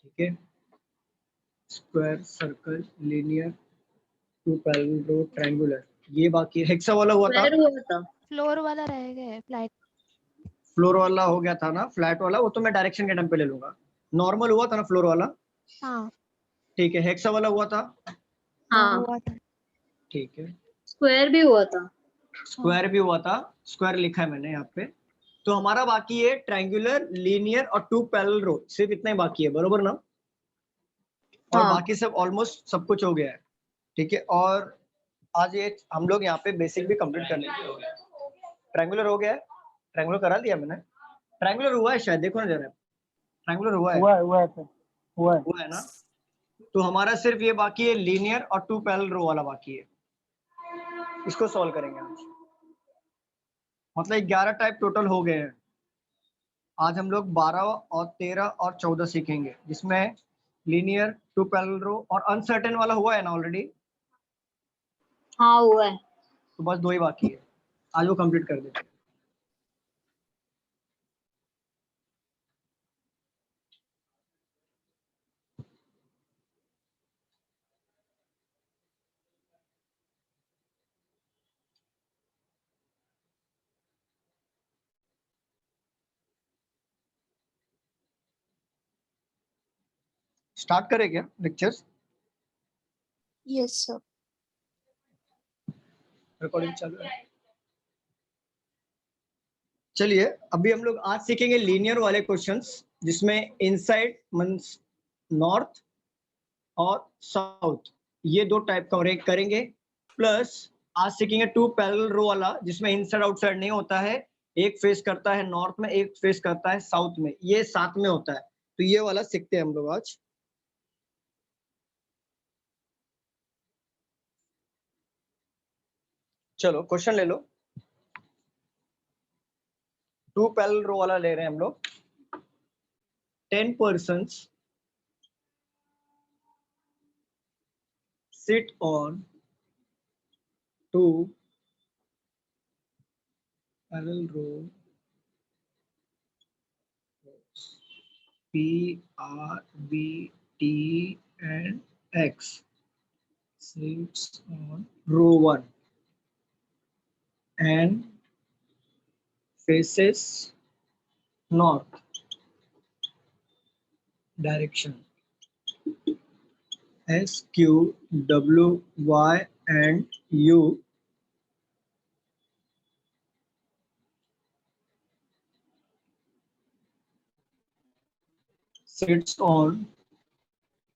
ठीक है, square, circle, linear, two parallel row, triangular, ये बाकी है। हेक्सा वाला हुआ था, स्क्वायर हुआ था। फ्लोर वाला रह गया है, फ्लैट। फ्लोर वाला हो गया था ना, फ्लैट वाला वो तो मैं डायरेक्शन के टाइम पे ले लूंगा। नॉर्मल हुआ था ना फ्लोर वाला, हाँ ठीक है। हेक्सा वाला हुआ था, हाँ, हुआ था। ठीक है। स्क्वायर भी हुआ था। स्क्वायर भी हुआ था, स्क्वायर लिखा है मैंने यहाँ पे। तो हमारा बाकी है ट्रायंगुलर, लीनियर और टू पैरेलल रो, सिर्फ इतना ही बाकी है, बरोबर ना? और हाँ बाकी सब ऑलमोस्ट सब कुछ हो गया है, ठीक है। और आज ये हम लोग यहाँ पे बेसिक भी कंप्लीट कर लेंगे। ट्रायंगुलर हो गया है, ट्रायंगुलर करा दिया मैंने। ट्रायंगुलर हुआ है शायद, देखो ना जरा, ट्रायंगुलर हुआ है, हुआ है ना। तो हमारा सिर्फ ये बाकी है लीनियर और टू पैरेलल रो वाला बाकी है, इसको सॉल्व करेंगे आज। मतलब 11 टाइप टोटल हो गए हैं। आज हम लोग 12 और 13 और 14 सीखेंगे, जिसमें लीनियर, टू पैरेलल रो और अनसर्टेन वाला हुआ है ना ऑलरेडी। हाँ हुआ है। तो बस 2 ही बाकी है, आज वो कंप्लीट कर देते हैं। स्टार्ट करें क्या लेक्चर्स? Yes sir. रिकॉर्डिंग चालू है। चलिए, अभी हम लोग आज सीखेंगे लीनियर वाले क्वेश्चंस, जिसमें इनसाइड मींस नॉर्थ और साउथ, ये 2 टाइप का करेंगे। प्लस आज सीखेंगे टू पैरेलल रो वाला, जिसमें इनसाइड आउटसाइड नहीं होता है, एक फेस करता है नॉर्थ में, एक फेस करता है साउथ में, ये साथ में होता है। तो ये वाला सीखते हैं हम लोग आज। चलो क्वेश्चन ले लो। टू पैरेलल रो वाला ले रहे हैं हम लोग। 10 persons sit on two parallel row P, R, B, T and X sits on row 1 and faces north direction. S, Q, W, Y and U sits on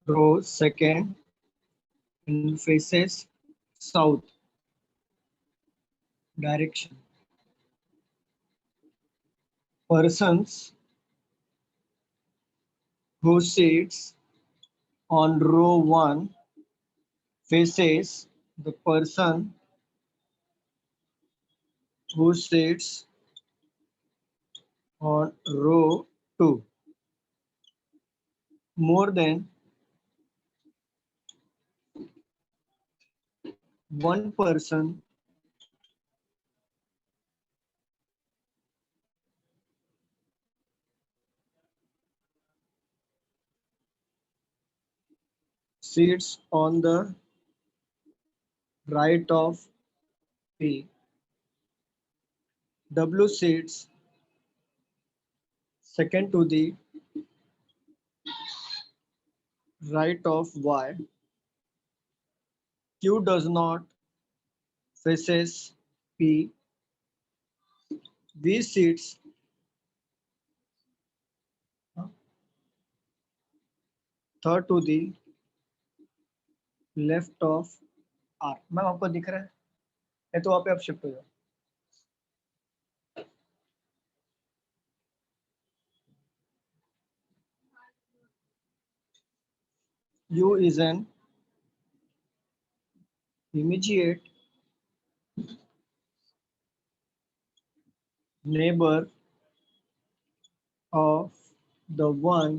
row 2nd and faces south direction. Persons who sits on row 1 faces the person who sits on row 2 more than one person sits on the right of P. W sits second to the right of Y. Q does not faces P. V sits third to the left of R. Ma'am आपको दिख रहा है तो वहाँ पे आप shift हो जाओ। U is an immediate neighbor of the one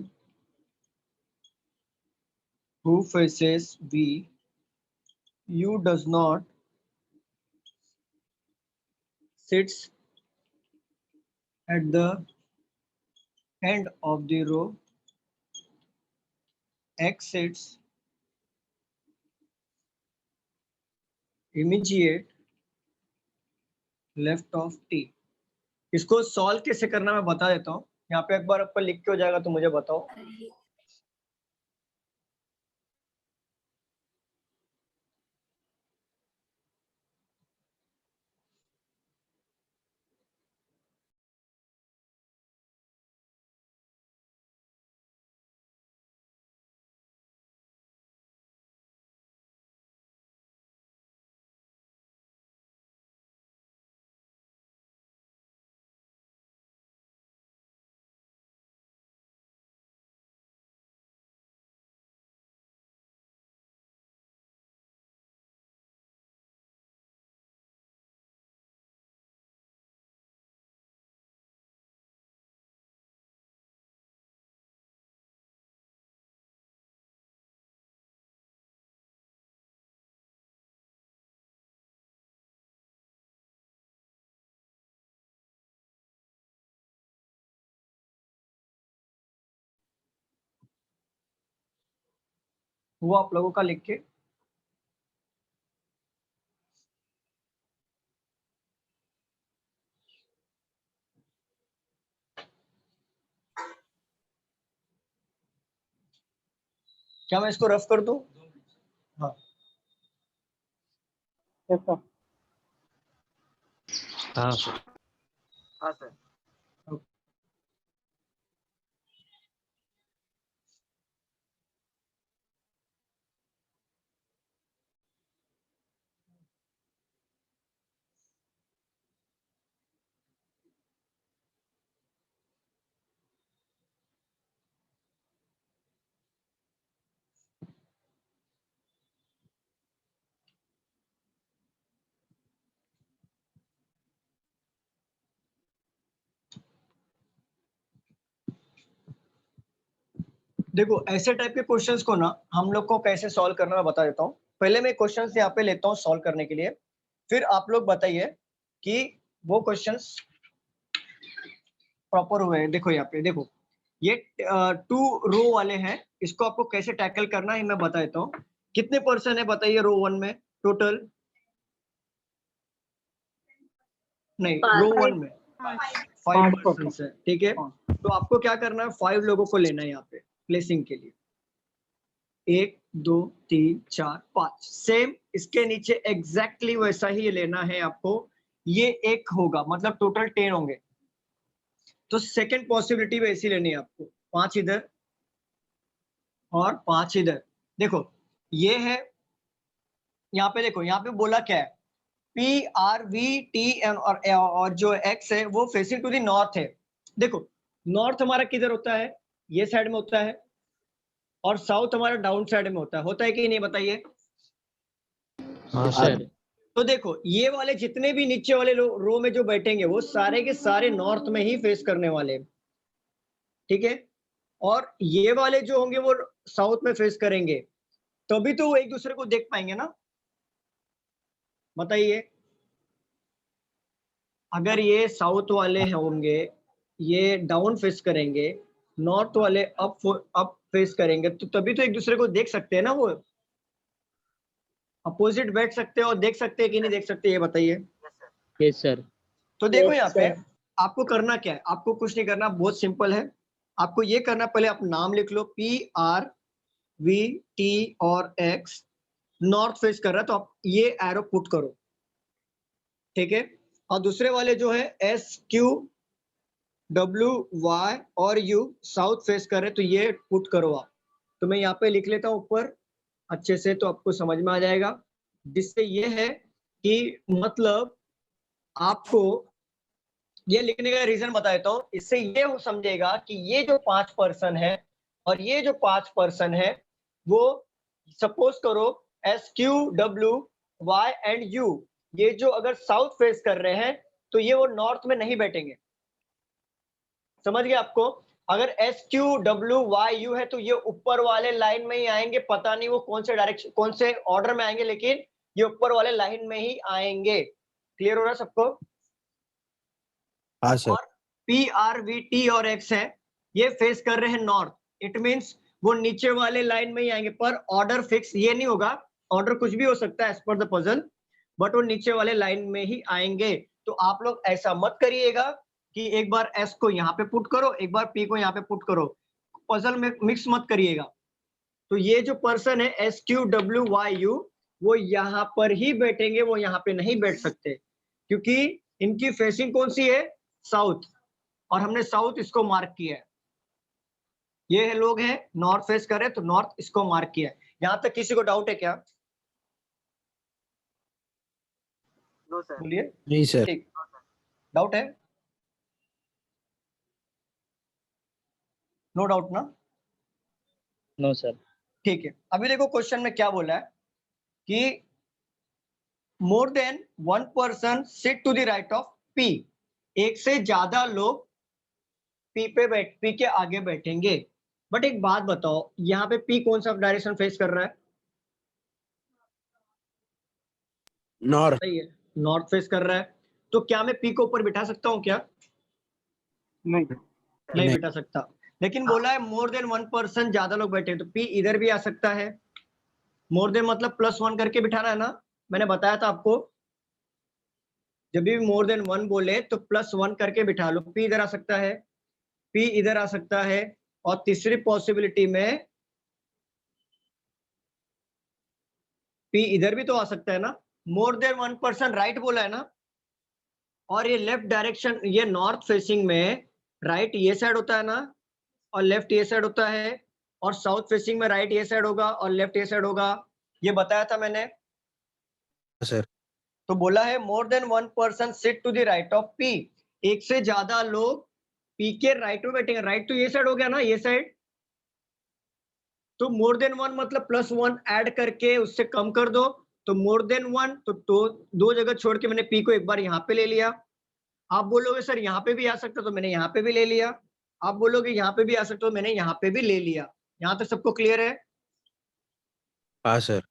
who faces V. U does not sits at the end of the row x sits immediate left of t। इसको सॉल्व कैसे करना मैं बता देता हूँ। यहाँ पे एक बार आपका लिख के हो जाएगा तो मुझे बताओ। वो आप लोगों का लिख के क्या मैं इसको रफ कर दूं? हाँ हाँ सर। हाँ सर। देखो ऐसे टाइप के क्वेश्चंस को ना हम लोग को कैसे सॉल्व करना मैं बता देता हूँ। पहले मैं क्वेश्चंस यहाँ पे लेता हूँ सॉल्व करने के लिए, फिर आप लोग बताइए कि वो क्वेश्चंस प्रॉपर हुए हैं। देखो यहाँ पे देखो ये 2 रो वाले हैं, इसको आपको कैसे टैकल करना है मैं बता देता हूँ। कितने पर्सन है बताइए रो 1 में टोटल? नहीं रो 1 में 5 पर्सन है, ठीक है। तो आपको क्या करना है, 5 लोगों को लेना है यहाँ पे प्लेसिंग के लिए। 1 2 3 4 5 सेम इसके नीचे एग्जैक्टली वैसा ही लेना है आपको। ये एक होगा मतलब टोटल 10 होंगे। तो सेकंड पॉसिबिलिटी भी ऐसी लेनी है आपको, 5 इधर और 5 इधर। देखो ये है, यहाँ पे देखो यहाँ पे बोला क्या है, P R V T N और जो एक्स है वो फेसिंग टू द नॉर्थ है। देखो नॉर्थ हमारा किधर होता है, ये साइड में होता है, और साउथ हमारा डाउन साइड में होता है कि नहीं बताइए। हाँ सर। तो देखो ये वाले जितने भी नीचे वाले रो में जो बैठेंगे वो सारे के सारे नॉर्थ में ही फेस करने वाले हैं, ठीक है। और ये वाले जो होंगे वो साउथ में फेस करेंगे, तभी तो वो एक दूसरे को देख पाएंगे ना, बताइए। अगर ये साउथ वाले होंगे ये डाउन फेस करेंगे, नॉर्थ वाले अप फेस करेंगे, तो तभी तो एक दूसरे को देख सकते हैं ना, वो अपोजिट बैठ सकते हैं और देख सकते हैं कि नहीं देख सकते, ये बताइए। Yes sir. तो देखो यहाँ पे आपको करना क्या है, आपको कुछ नहीं करना, बहुत सिंपल है। आपको ये करना, पहले आप नाम लिख लो, पी आर वी टी और एक्स नॉर्थ फेस कर रहा है तो आप ये एरो पुट करो, ठीक है। और दूसरे वाले जो है एस क्यू डब्ल्यू वाई और यू साउथ फेस कर रहे तो ये पुट करो आप। तो मैं यहाँ पे लिख लेता हूँ ऊपर अच्छे से तो आपको समझ में आ जाएगा, जिससे ये है कि मतलब आपको ये लिखने का रीजन बता देता हूँ, इससे ये हो समझेगा कि ये जो 5 पर्सन है और ये जो 5 पर्सन है वो सपोज करो S Q W Y and U, ये जो अगर साउथ फेस कर रहे हैं तो ये वो नॉर्थ में नहीं बैठेंगे, समझ गए आपको। अगर S Q W why you है तो ये ऊपर वाले लाइन में ही आएंगे, पता नहीं वो कौन से डायरेक्शन कौन से ऑर्डर में आएंगे, लेकिन ये ऊपर वाले लाइन में ही आएंगे। क्लियर हो रहा है सबको? हाँ सर। और पी आर वी टी और एक्स है ये फेस कर रहे हैं नॉर्थ, इट मींस वो नीचे वाले लाइन में ही आएंगे, पर ऑर्डर फिक्स ये नहीं होगा, ऑर्डर कुछ भी हो सकता है as per the puzzle, but वो नीचे वाले लाइन में ही आएंगे। तो आप लोग ऐसा मत करिएगा कि एक बार एस को यहाँ पे पुट करो, एक बार पी को यहाँ पे पुट करो, पजल में मिक्स मत करिएगा। तो ये जो पर्सन है S Q W why you, वो यहाँ पर ही बैठेंगे, वो यहाँ पे नहीं बैठ सकते, क्योंकि इनकी फेसिंग कौन सी है, साउथ, और हमने साउथ इसको मार्क किया है। ये लोग हैं नॉर्थ फेस करे तो नॉर्थ इसको मार्क किया है। यहां तक किसी को डाउट है क्या? बोलिए। नहीं सर। ठीक, डाउट है? नो डाउट ना? No sir. ठीक है, अभी देखो क्वेश्चन में क्या बोला है कि more than one person sit to the right of P, एक से ज्यादा लोग पी के आगे बैठेंगे। बट एक बात बताओ, यहाँ पे पी कौन सा डायरेक्शन फेस कर रहा है? नॉर्थ। सही है, नॉर्थ फेस कर रहा है। तो क्या मैं पी को ऊपर बिठा सकता हूँ क्या? नहीं नहीं। बिठा सकता। लेकिन बोला है मोर देन वन पर्सन, ज्यादा लोग बैठे हैं, तो पी इधर भी आ सकता है। मोर देन मतलब +1 करके बिठाना है ना, मैंने बताया था आपको, जब भी मोर देन 1 बोले तो +1 करके बिठा लो। पी इधर आ सकता है, पी इधर आ सकता है, और तीसरी पॉसिबिलिटी में पी इधर भी तो आ सकता है ना। मोर देन वन पर्सन राइट बोला है ना, और ये लेफ्ट डायरेक्शन, ये नॉर्थ फेसिंग में राइट ये साइड होता है ना, और लेफ्ट ये साइड होता है, और साउथ फेसिंग में राइट ये साइड होगा और लेफ्ट ये साइड होगा, ये बताया था मैंने सर। तो बोला है more than one person sit to the right of P, एक से ज्यादा लोग पी के राइट में बैठेंगे। राइट तो ये साइड हो गया ना, ये साइड, तो मोर देन 1 मतलब +1 ऐड करके उससे कम कर दो, तो मोर देन 1, तो दो जगह छोड़ के मैंने पी को एक बार यहाँ पे ले लिया। आप बोलोगे सर यहाँ पे भी आ सकता, तो मैंने यहाँ पे भी ले लिया। आप बोलोगे यहाँ पे भी आ सकता, तो मैंने यहाँ पे भी ले लिया। यहाँ तक सबको क्लियर है? हाँ सर।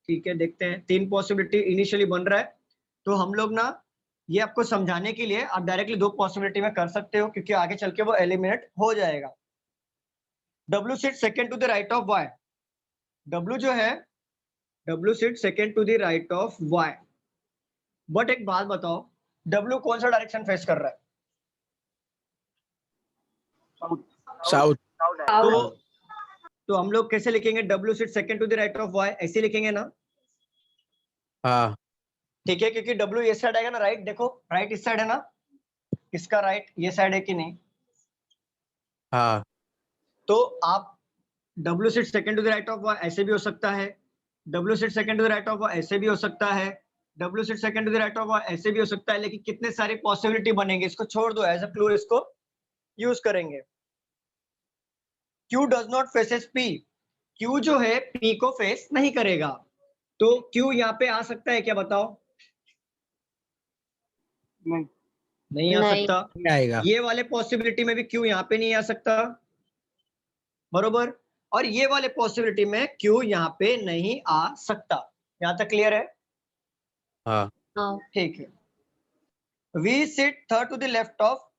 ठीक है, देखते हैं। 3 पॉसिबिलिटी इनिशियली बन रहा है, तो हम लोग ना ये आपको समझाने के लिए आप डायरेक्टली 2 पॉसिबिलिटी में कर सकते हो, क्योंकि आगे चल के वो एलिमिनेट हो जाएगा। W sit second to the right of Y, W जो है W sit second to the right of Y। But एक बात बताओ, W कौन सा डायरेक्शन फेस कर रहा है? साउथ। तो हम लोग कैसे लिखेंगे? W sit second to the right of Y, ऐसे लिखेंगे ना? हाँ। ठीक है, क्योंकि W ये साइड आएगा ना, राइट। देखो राइट इस साइड है ना, इसका राइट ये साइड है कि नहीं? हाँ। तो आप W sit second to the right of Y ऐसे भी हो सकता है, W sit second to the right of Y ऐसे भी हो सकता है, W sit second to the right of Y ऐसे भी हो सकता है। लेकिन कितने सारे पॉसिबिलिटी बनेंगे, इसको छोड़ दो, एज अ क्लू इसको यूज करेंगे। Q does not faces P, Q जो है P को फेस नहीं करेगा, तो Q यहाँ पे आ सकता है क्या, बताओ? नहीं आ नहीं। सकता। नहीं आएगा। ये वाले पॉसिबिलिटी में भी Q यहाँ पे नहीं आ सकता, बरोबर, और ये वाले पॉसिबिलिटी में Q यहाँ पे नहीं आ सकता। यहाँ तक क्लियर है? हाँ। हाँ। ठीक है। V sit third to the left of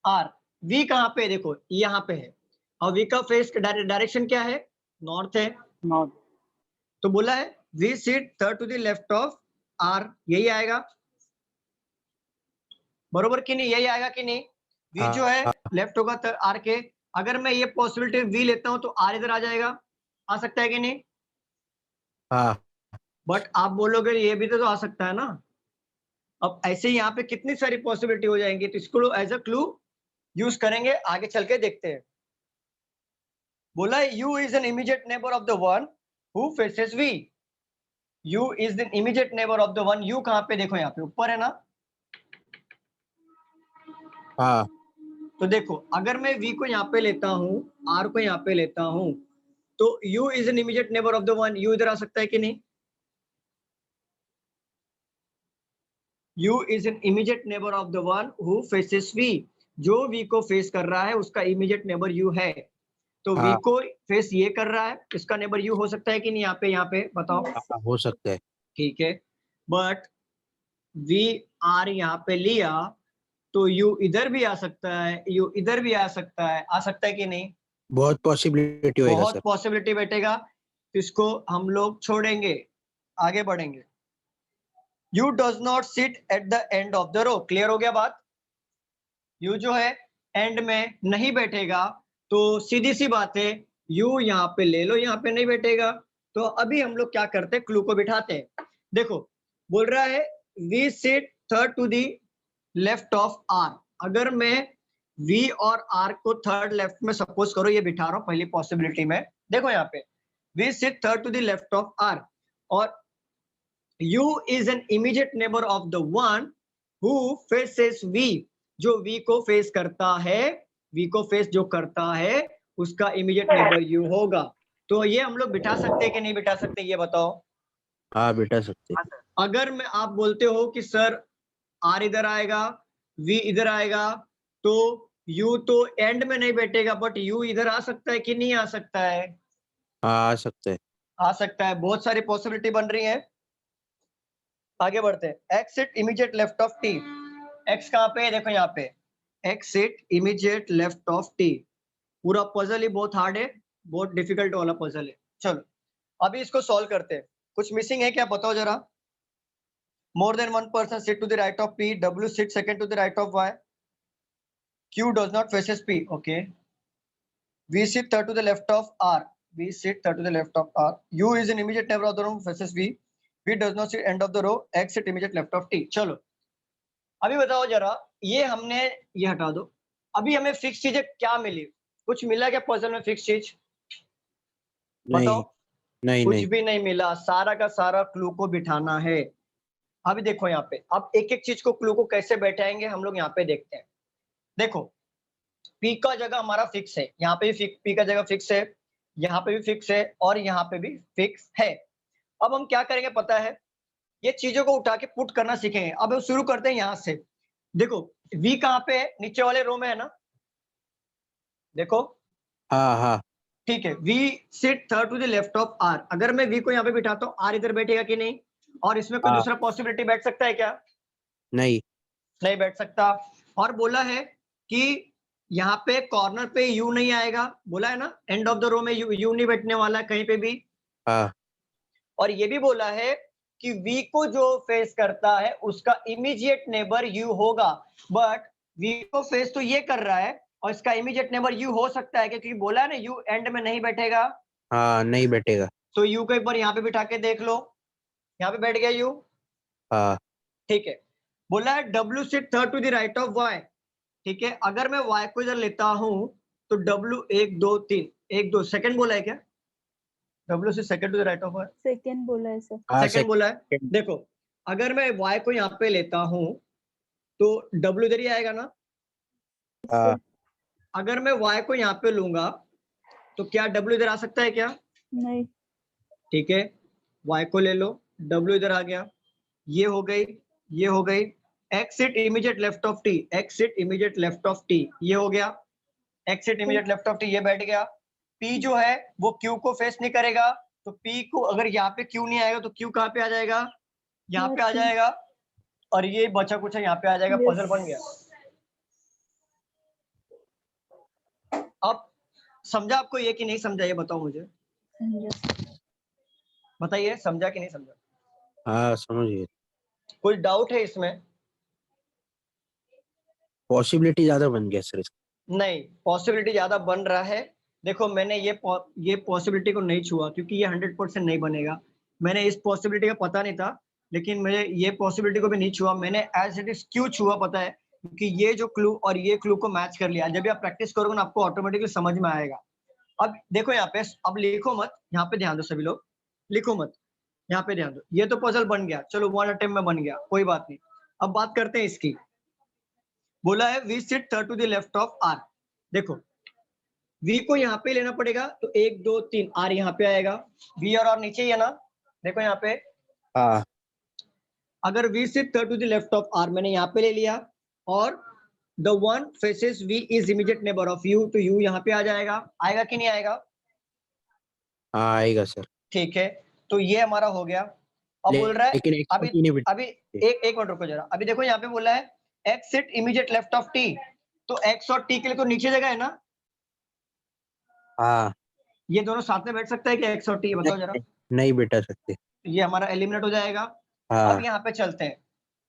R, V कहाँ पे है? देखो यहाँ पे है, और V का फेस डायरेक्शन क्या है? नॉर्थ है। नॉर्थ, तो बोला है V sit third to the left of R, यही आएगा, बरोबर कि नहीं? यही आएगा कि नहीं? V जो है लेफ्ट होगा R के। अगर मैं ये पॉसिबिलिटी V लेता हूं तो R इधर आ जाएगा, आ सकता है कि नहीं? हाँ। बट आप बोलोगे ये भी तो आ सकता है ना। अब ऐसे ही यहाँ पे कितनी सारी पॉसिबिलिटी हो जाएंगी, तो इसको एज अ क्लू यूज करेंगे, आगे चल के देखते हैं। बोला U is an immediate neighbour of the one who faces V, U is the immediate neighbour of the one. U कहाँ पे? देखो यहाँ पे ऊपर है ना। हाँ। तो देखो अगर मैं V को यहाँ पे लेता हूँ, R को यहाँ पे लेता हूँ, तो U is an immediate neighbour of the one, U इधर आ सकता है कि नहीं? U is an immediate neighbour of the one who faces V, जो V को फेस कर रहा है उसका इमीडिएट नेबर U है। तो V हाँ। को फेस ये कर रहा है, इसका नेबर U हो सकता है कि नहीं? यहाँ पे बताओ। हाँ, हो सकता है। ठीक है, बट V R यहाँ पे लिया तो U इधर भी आ सकता है, U इधर भी आ सकता है कि नहीं? बहुत पॉसिबिलिटी होएगा बहुत सर। पॉसिबिलिटी बैठेगा, तो इसको हम लोग छोड़ेंगे, आगे बढ़ेंगे। U does not sit at the end of the row, clear हो गया बात। यू जो है एंड में नहीं बैठेगा, तो सीधी सी बात है यू यहाँ पे ले लो, यहाँ पे नहीं बैठेगा। तो अभी हम लोग क्या करते हैं, क्लू को बिठाते हैं। देखो बोल रहा है V sit third to the left of R. अगर मैं वी और आर को थर्ड लेफ्ट में सपोज करो, ये बिठा रहा हूं पहली पॉसिबिलिटी में। देखो यहाँ पे V sit third to the left of R, और u is an immediate neighbor of the one who faces v, जो v को फेस करता है, v को फेस जो करता है उसका इमीडिएट नेबर u होगा। तो ये हम लोग बिठा सकते हैं कि नहीं बिठा सकते, ये बताओ। हाँ बिठा सकते। अगर मैं आप बोलते हो कि सर r इधर आएगा, v इधर आएगा, तो u तो एंड में नहीं बैठेगा, बट u इधर आ सकता है कि नहीं आ सकता है? हाँ आ सकते हैं। आ सकता है, बहुत सारी पॉसिबिलिटी बन रही है। आगे बढ़ते हैं। X sit immediate left of T, X कहाँ पे है, देखो यहाँ पे X sit immediate left of T. पूरा पजल ही बहुत हार्ड है, बहुत डिफिकल्ट वाला पजल है। चलो अभी इसको सॉल्व करते हैं। कुछ मिसिंग है क्या, बताओ जरा। More than one person sit to the right of P, W sit second to the right of Y, Q does not faces P, okay. V sit third to the left of R, V sit third to the left of R, U is in immediate neighbour of the room faces V, v does not sit end of the row, x sit immediate left of t। चलो अभी बताओ जरा, ये हमने ये हटा दो। अभी हमें फिक्स चीजें क्या मिली, कुछ मिला क्या पजल में फिक्स चीज, बताओ। नहीं कुछ नहीं। भी नहीं मिला, सारा का सारा क्लू को बिठाना है। अभी देखो यहाँ पे, अब एक एक चीज को क्लू को कैसे बैठाएंगे हम लोग यहाँ पे देखते हैं। देखो p का जगह हमारा फिक्स है, यहाँ पे भी p का जगह फिक्स है, यहाँ पे भी फिक्स है, और यहाँ पे भी फिक्स है। अब हम क्या करेंगे पता है, ये चीजों को उठा के पुट करना सीखेंगे। अब हम शुरू करते हैं यहाँ से। देखो v कहाँ पे है, नीचे वाले रो में है ना, देखो। हाँ हाँ। ठीक है, v sit third to the left of r। अगर मैं v को यहाँ पे बिठाता हूँ, r इधर बैठेगा कि नहीं, और इसमें कोई हाँ। दूसरा पॉसिबिलिटी बैठ सकता है क्या? नहीं नहीं बैठ सकता। और बोला है कि यहाँ पे कॉर्नर पे u नहीं आएगा, बोला है ना, एंड ऑफ द रो में u नहीं बैठने वाला है कहीं पे भी। हाँ। और ये भी बोला है कि v को जो फेस करता है उसका इमीडिएट नेबर u होगा, बट v को फेस तो ये कर रहा है और इसका इमीडिएट नेबर u हो सकता है, क्योंकि बोला है ना u एंड में नहीं बैठेगा। हाँ नहीं बैठेगा। तो u को एक बार यहाँ पे बिठा के देख लो, यहाँ पे बैठ गया u। हाँ। ठीक है, बोला है w sit third to the right of y। ठीक है, अगर मैं y को इधर लेता हूं तो w 1 2 3 1 2 सेकंड बोला है क्या, w से second to the right of y, second बोला है सर। हाँ सेकंड बोला है। second। देखो अगर मैं y को यहाँ पे लेता हूं तो w इधर ही आएगा ना। हाँ। अगर मैं y को यहाँ पे लूंगा तो क्या w इधर आ सकता है क्या? नहीं। ठीक है, y को ले लो, w इधर आ गया, ये हो गई, ये हो गई। x sit immediate left of t, x sit immediate left of t, ये हो गया। x sit immediate left of t, ये बैठ गया। p जो है वो q को फेस नहीं करेगा, तो p को अगर यहाँ पे q नहीं आएगा तो q कहाँ पे आ जाएगा, यहाँ पे आ जाएगा, और ये बचा कुछ है यहाँ पे आ जाएगा। पजल बन गया। अब समझा आपको ये कि नहीं समझा, ये बताओ मुझे, बताइए समझा कि नहीं समझा, हाँ समझिए। कोई डाउट है इसमें? पॉसिबिलिटी ज्यादा बन गया सर इसका। नहीं, पॉसिबिलिटी ज्यादा बन रहा है। देखो मैंने ये पॉसिबिलिटी को नहीं छुआ क्योंकि ये 100% नहीं बनेगा। मैंने इस पॉसिबिलिटी का पता नहीं था, लेकिन मैंने ये पॉसिबिलिटी को भी नहीं छुआ। मैंने एज इट इज क्यों छुआ पता है, क्योंकि ये जो क्लू और ये क्लू को मैच कर लिया। जब भी आप प्रैक्टिस करोगे ना आपको ऑटोमेटिकली समझ में आएगा। अब देखो यहाँ पे, अब लिखो मत, यहाँ पे ध्यान दो सभी लोग, लिखो मत, यहाँ पे ध्यान दो। ये तो पजल बन गया, चलो 1 अटेम्प्ट में बन गया, कोई बात नहीं। अब बात करते हैं इसकी। बोला है V sit third to the left of R. देखो v को यहाँ पे लेना पड़ेगा, तो 1 2 3 r यहाँ पे आएगा, v और r नीचे ही है ना, देखो यहाँ पे। हाँ। अगर v sit third to the left of r मैंने यहाँ पे ले लिया, और the one faces v is immediate neighbour of u, तो u यहाँ पे आ जाएगा। आएगा कि नहीं आएगा? हाँ आएगा सर। ठीक है, तो ये हमारा हो गया। अब बोल रहा है लेकिन अभी एक मिनट रुको जरा। अभी देखो यहाँ पे बोला है x sit immediate left of t, तो x और t के लिए तो नीचे जगह है ना, हाँ ये दोनों साथ में बैठ सकता है कि एक्स और टी, बताओ जरा। नहीं बैठा सकते। ये हमारा एलिमिनेट हो जाएगा। हाँ अब यहाँ पे चलते हैं।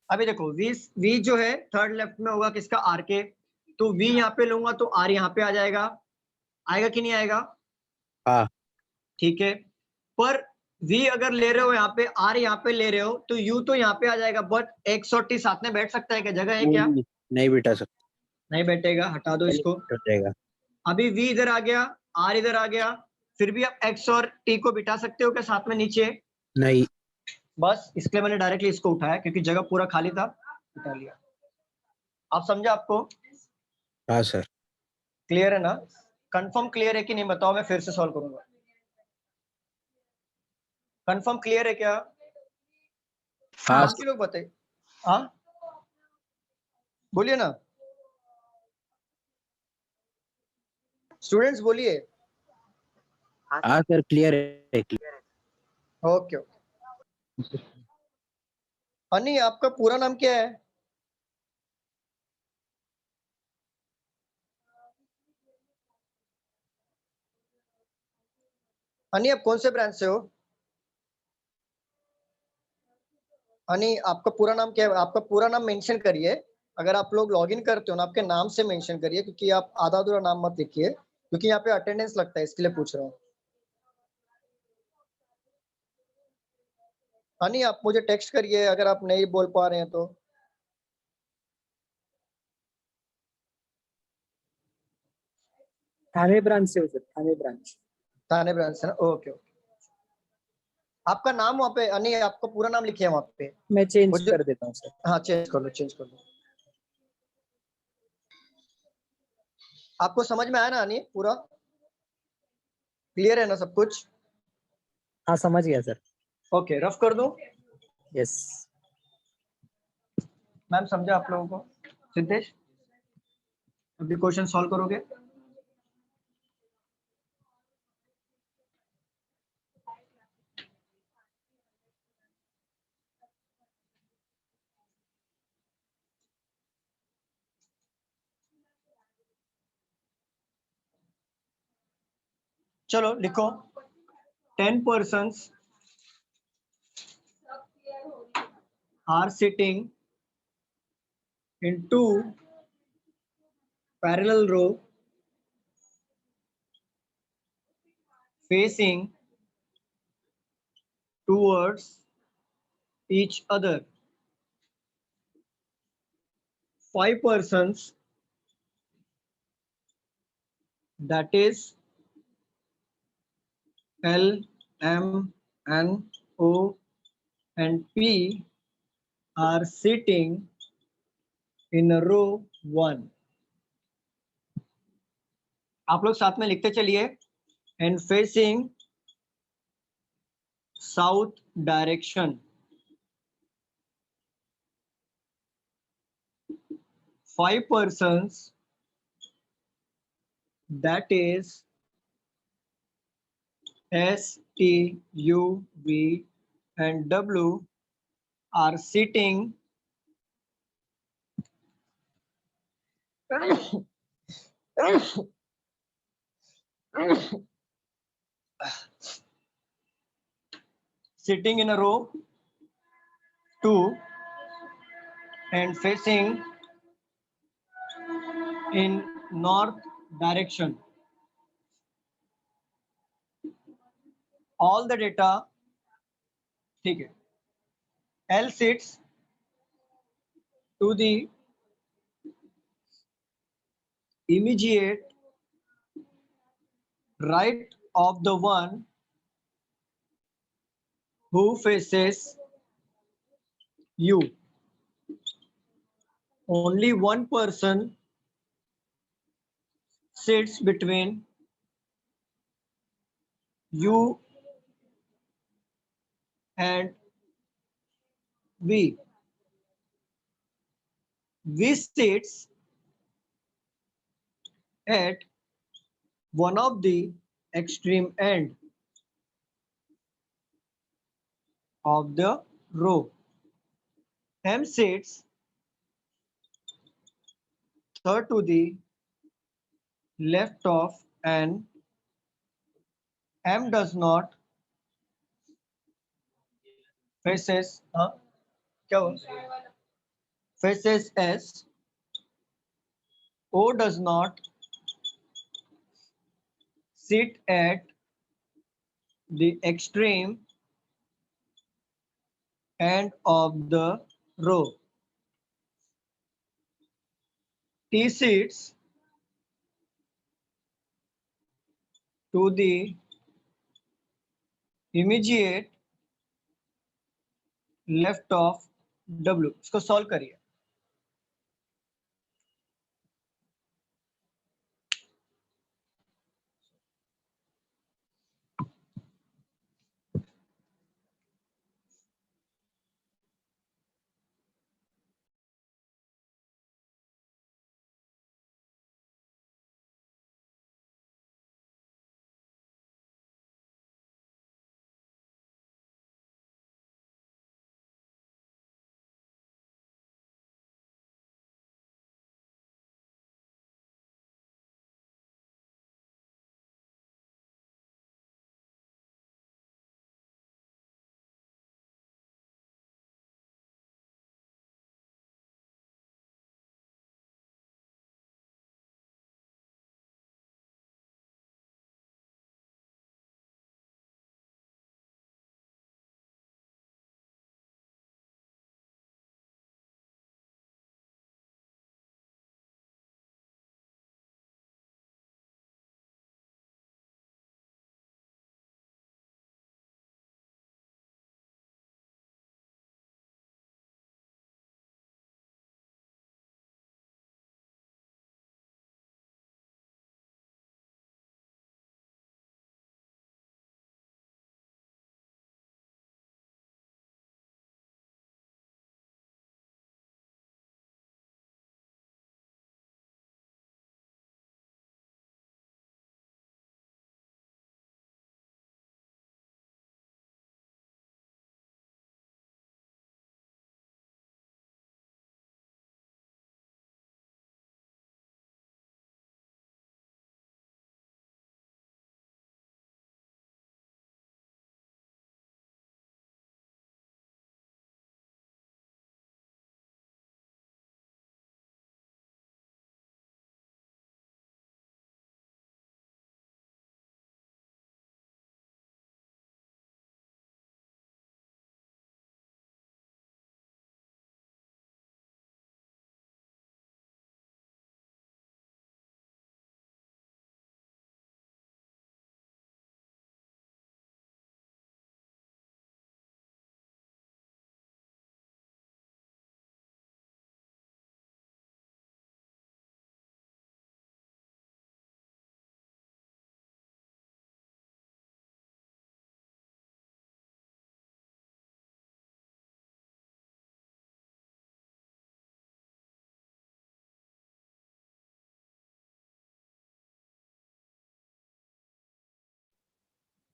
अभी देखो v जो है थर्ड लेफ्ट में होगा किसका, आर के, तो v यहाँ पे लूंगा तो r यहाँ पे आ जाएगा, आएगा कि नहीं आएगा? हाँ ठीक है, पर v अगर ले रहे हो यहाँ पे, r यहाँ पे ले रहे हो, तो u तो यहाँ पे आ जाएगा, बट x और t साथ में बैठ सकता है क्या, जगह है क्या? नहीं बैठा सकते। नहीं बैठेगा, हटा दो इसको। हो जाएगा। अभी v इधर आ गया, r इधर आ गया, फिर भी आप x और t को बिठा सकते हो क्या साथ में नीचे? नहीं। बस इसलिए मैंने डायरेक्टली इसको उठाया क्योंकि जगह पूरा खाली था, उठा लिया। आप समझा आपको? हाँ सर। क्लियर है ना? कंफर्म क्लियर है कि नहीं बताओ, मैं फिर से सॉल्व करूंगा। कंफर्म क्लियर है क्या? हाँ बाकी लोग बताइए। हाँ बोलिए ना, स्टूडेंट्स बोलिए। हाँ सर क्लियर है। Okay okay. हनी आपका पूरा नाम क्या है? हनी आप कौन से ब्रांच से हो? हनी आपका पूरा नाम क्या है? आपका पूरा नाम मेंशन करिए। अगर आप लोग लॉगिन करते हो ना, आपके नाम से मेंशन करिए, क्योंकि आप आधा अधूरा नाम मत लिखिए, क्योंकि यहाँ पे अटेंडेंस लगता है, इसके लिए पूछ रहा हूँ। हनी आप मुझे टेक्स्ट करिए अगर आप नहीं बोल पा रहे हैं तो। थाने ब्रांच से हो सर, थाने ब्रांच। थाने ब्रांच से ना, ओके ओके। आपका नाम वहाँ पे हनी, आपका पूरा नाम लिखिए वहाँ पे। मैं चेंज मुझे कर देता हूँ सर। हाँ चेंज कर लो, चेंज कर लो। आपको समझ में आया ना हनी? पूरा क्लियर है ना सब कुछ? हाँ समझ गया सर। ओके, रफ कर दूं? यस। मैम समझा आप लोगों को? सिद्धेश अभी क्वेश्चन सॉल्व करोगे? चलो लिखो। 10 persons are sitting in two parallel row facing towards each other. 5 persons, that is L, M, N, O and P, are sitting in a row 1. आप लोग साथ में लिखते चलिए। and facing south direction. 5 persons, that is S, T, U, V and W, are sitting sitting in a row 2 and facing in north direction. All the data, ठीक है, L sits to the immediate right of the one who faces you. Only one person sits between you and V. V sits at one of the extreme end of the row. M sits third to the left of N M does not faces क्या हुआ? Faces S. O does not sit at the extreme end of the row. T sits to the immediate left of W. इसको solve करिए.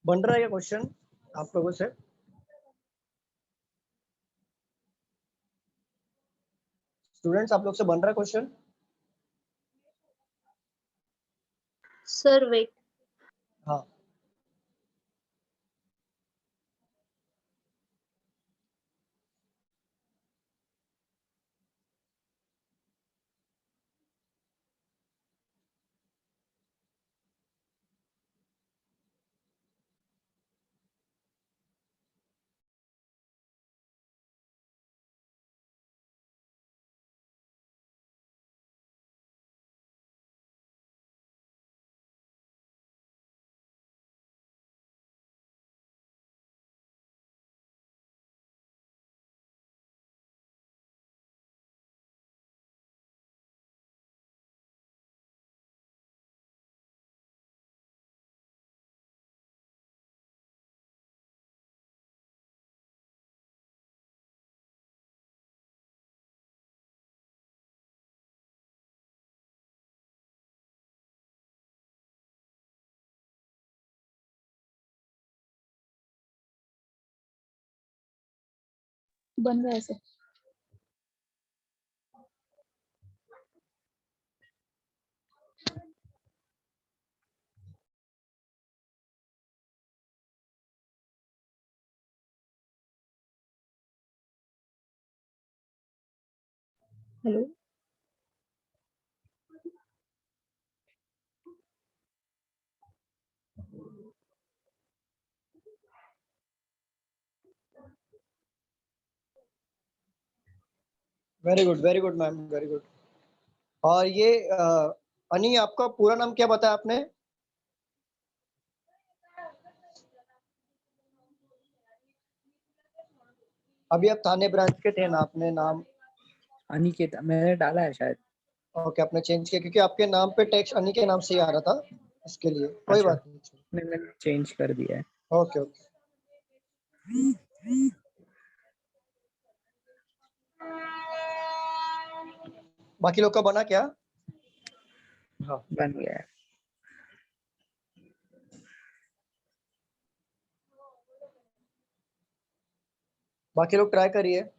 बन रहा है क्या question आप लोगों से? स्टूडेंट्स आप लोग से बन रहा है क्वेश्चन? Sir wait. हाँ. बन रहा है sir. Hello very good ma'am, very good. और ये अनी, आपका पूरा नाम क्या बताया आपने? अभी आप थाने ब्रांच के थे ना, आपने नाम अनिकेत मैंने डाला है शायद। ओके आपने चेंज किया, क्योंकि आपके नाम पे टेक्स्ट अनी के नाम से ही आ रहा था, इसके लिए कोई अच्छा। बात नहीं। नहीं, मैंने चेंज कर दिया है। Okay okay. बाकी लोग का बना क्या? हाँ बन गया है। बाकी लोग ट्राई करिए।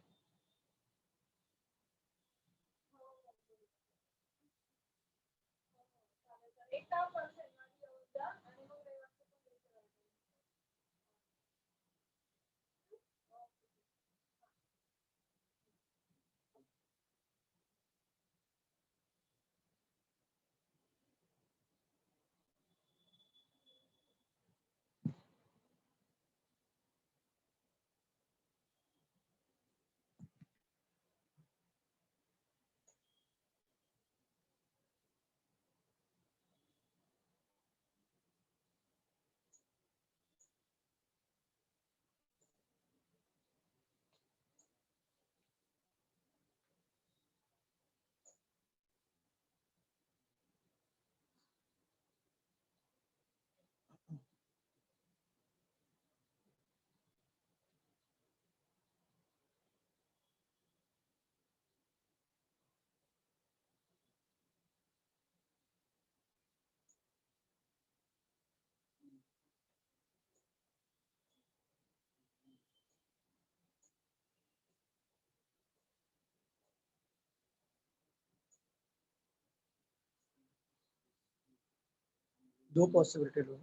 दो पॉसिबिलिटी लो,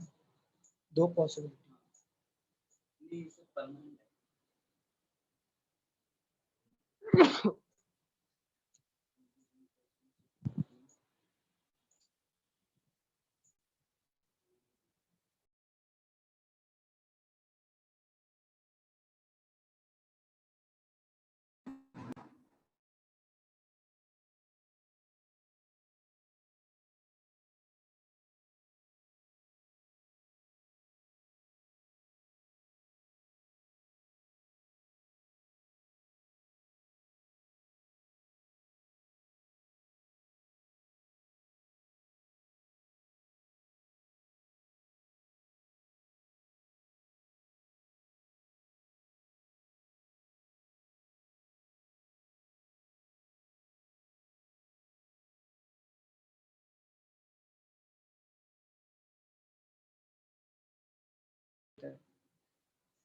दो पॉसिबिलिटी।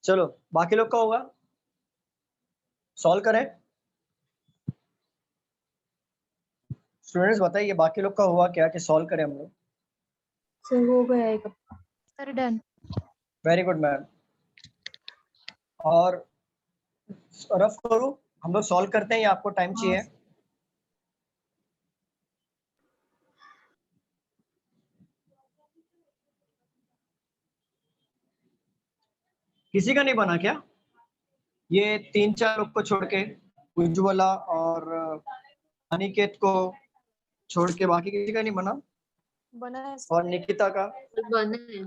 चलो बाकी लोग का होगा, सॉल्व करें। स्टूडेंट्स बताइए बाकी लोग का हुआ क्या, कि सॉल्व करें हम लोग? सर हो गया एक। Sir done. Very good ma'am. और रफ करूं, हम लोग सॉल्व करते हैं या आपको टाइम चाहिए? किसी का नहीं बना क्या? ये 3-4 लोग को छोड़ के, उज्ज्वला और अनिकेत को छोड़ के बाकी किसी का नहीं बना? बना है और निकिता का? बना है।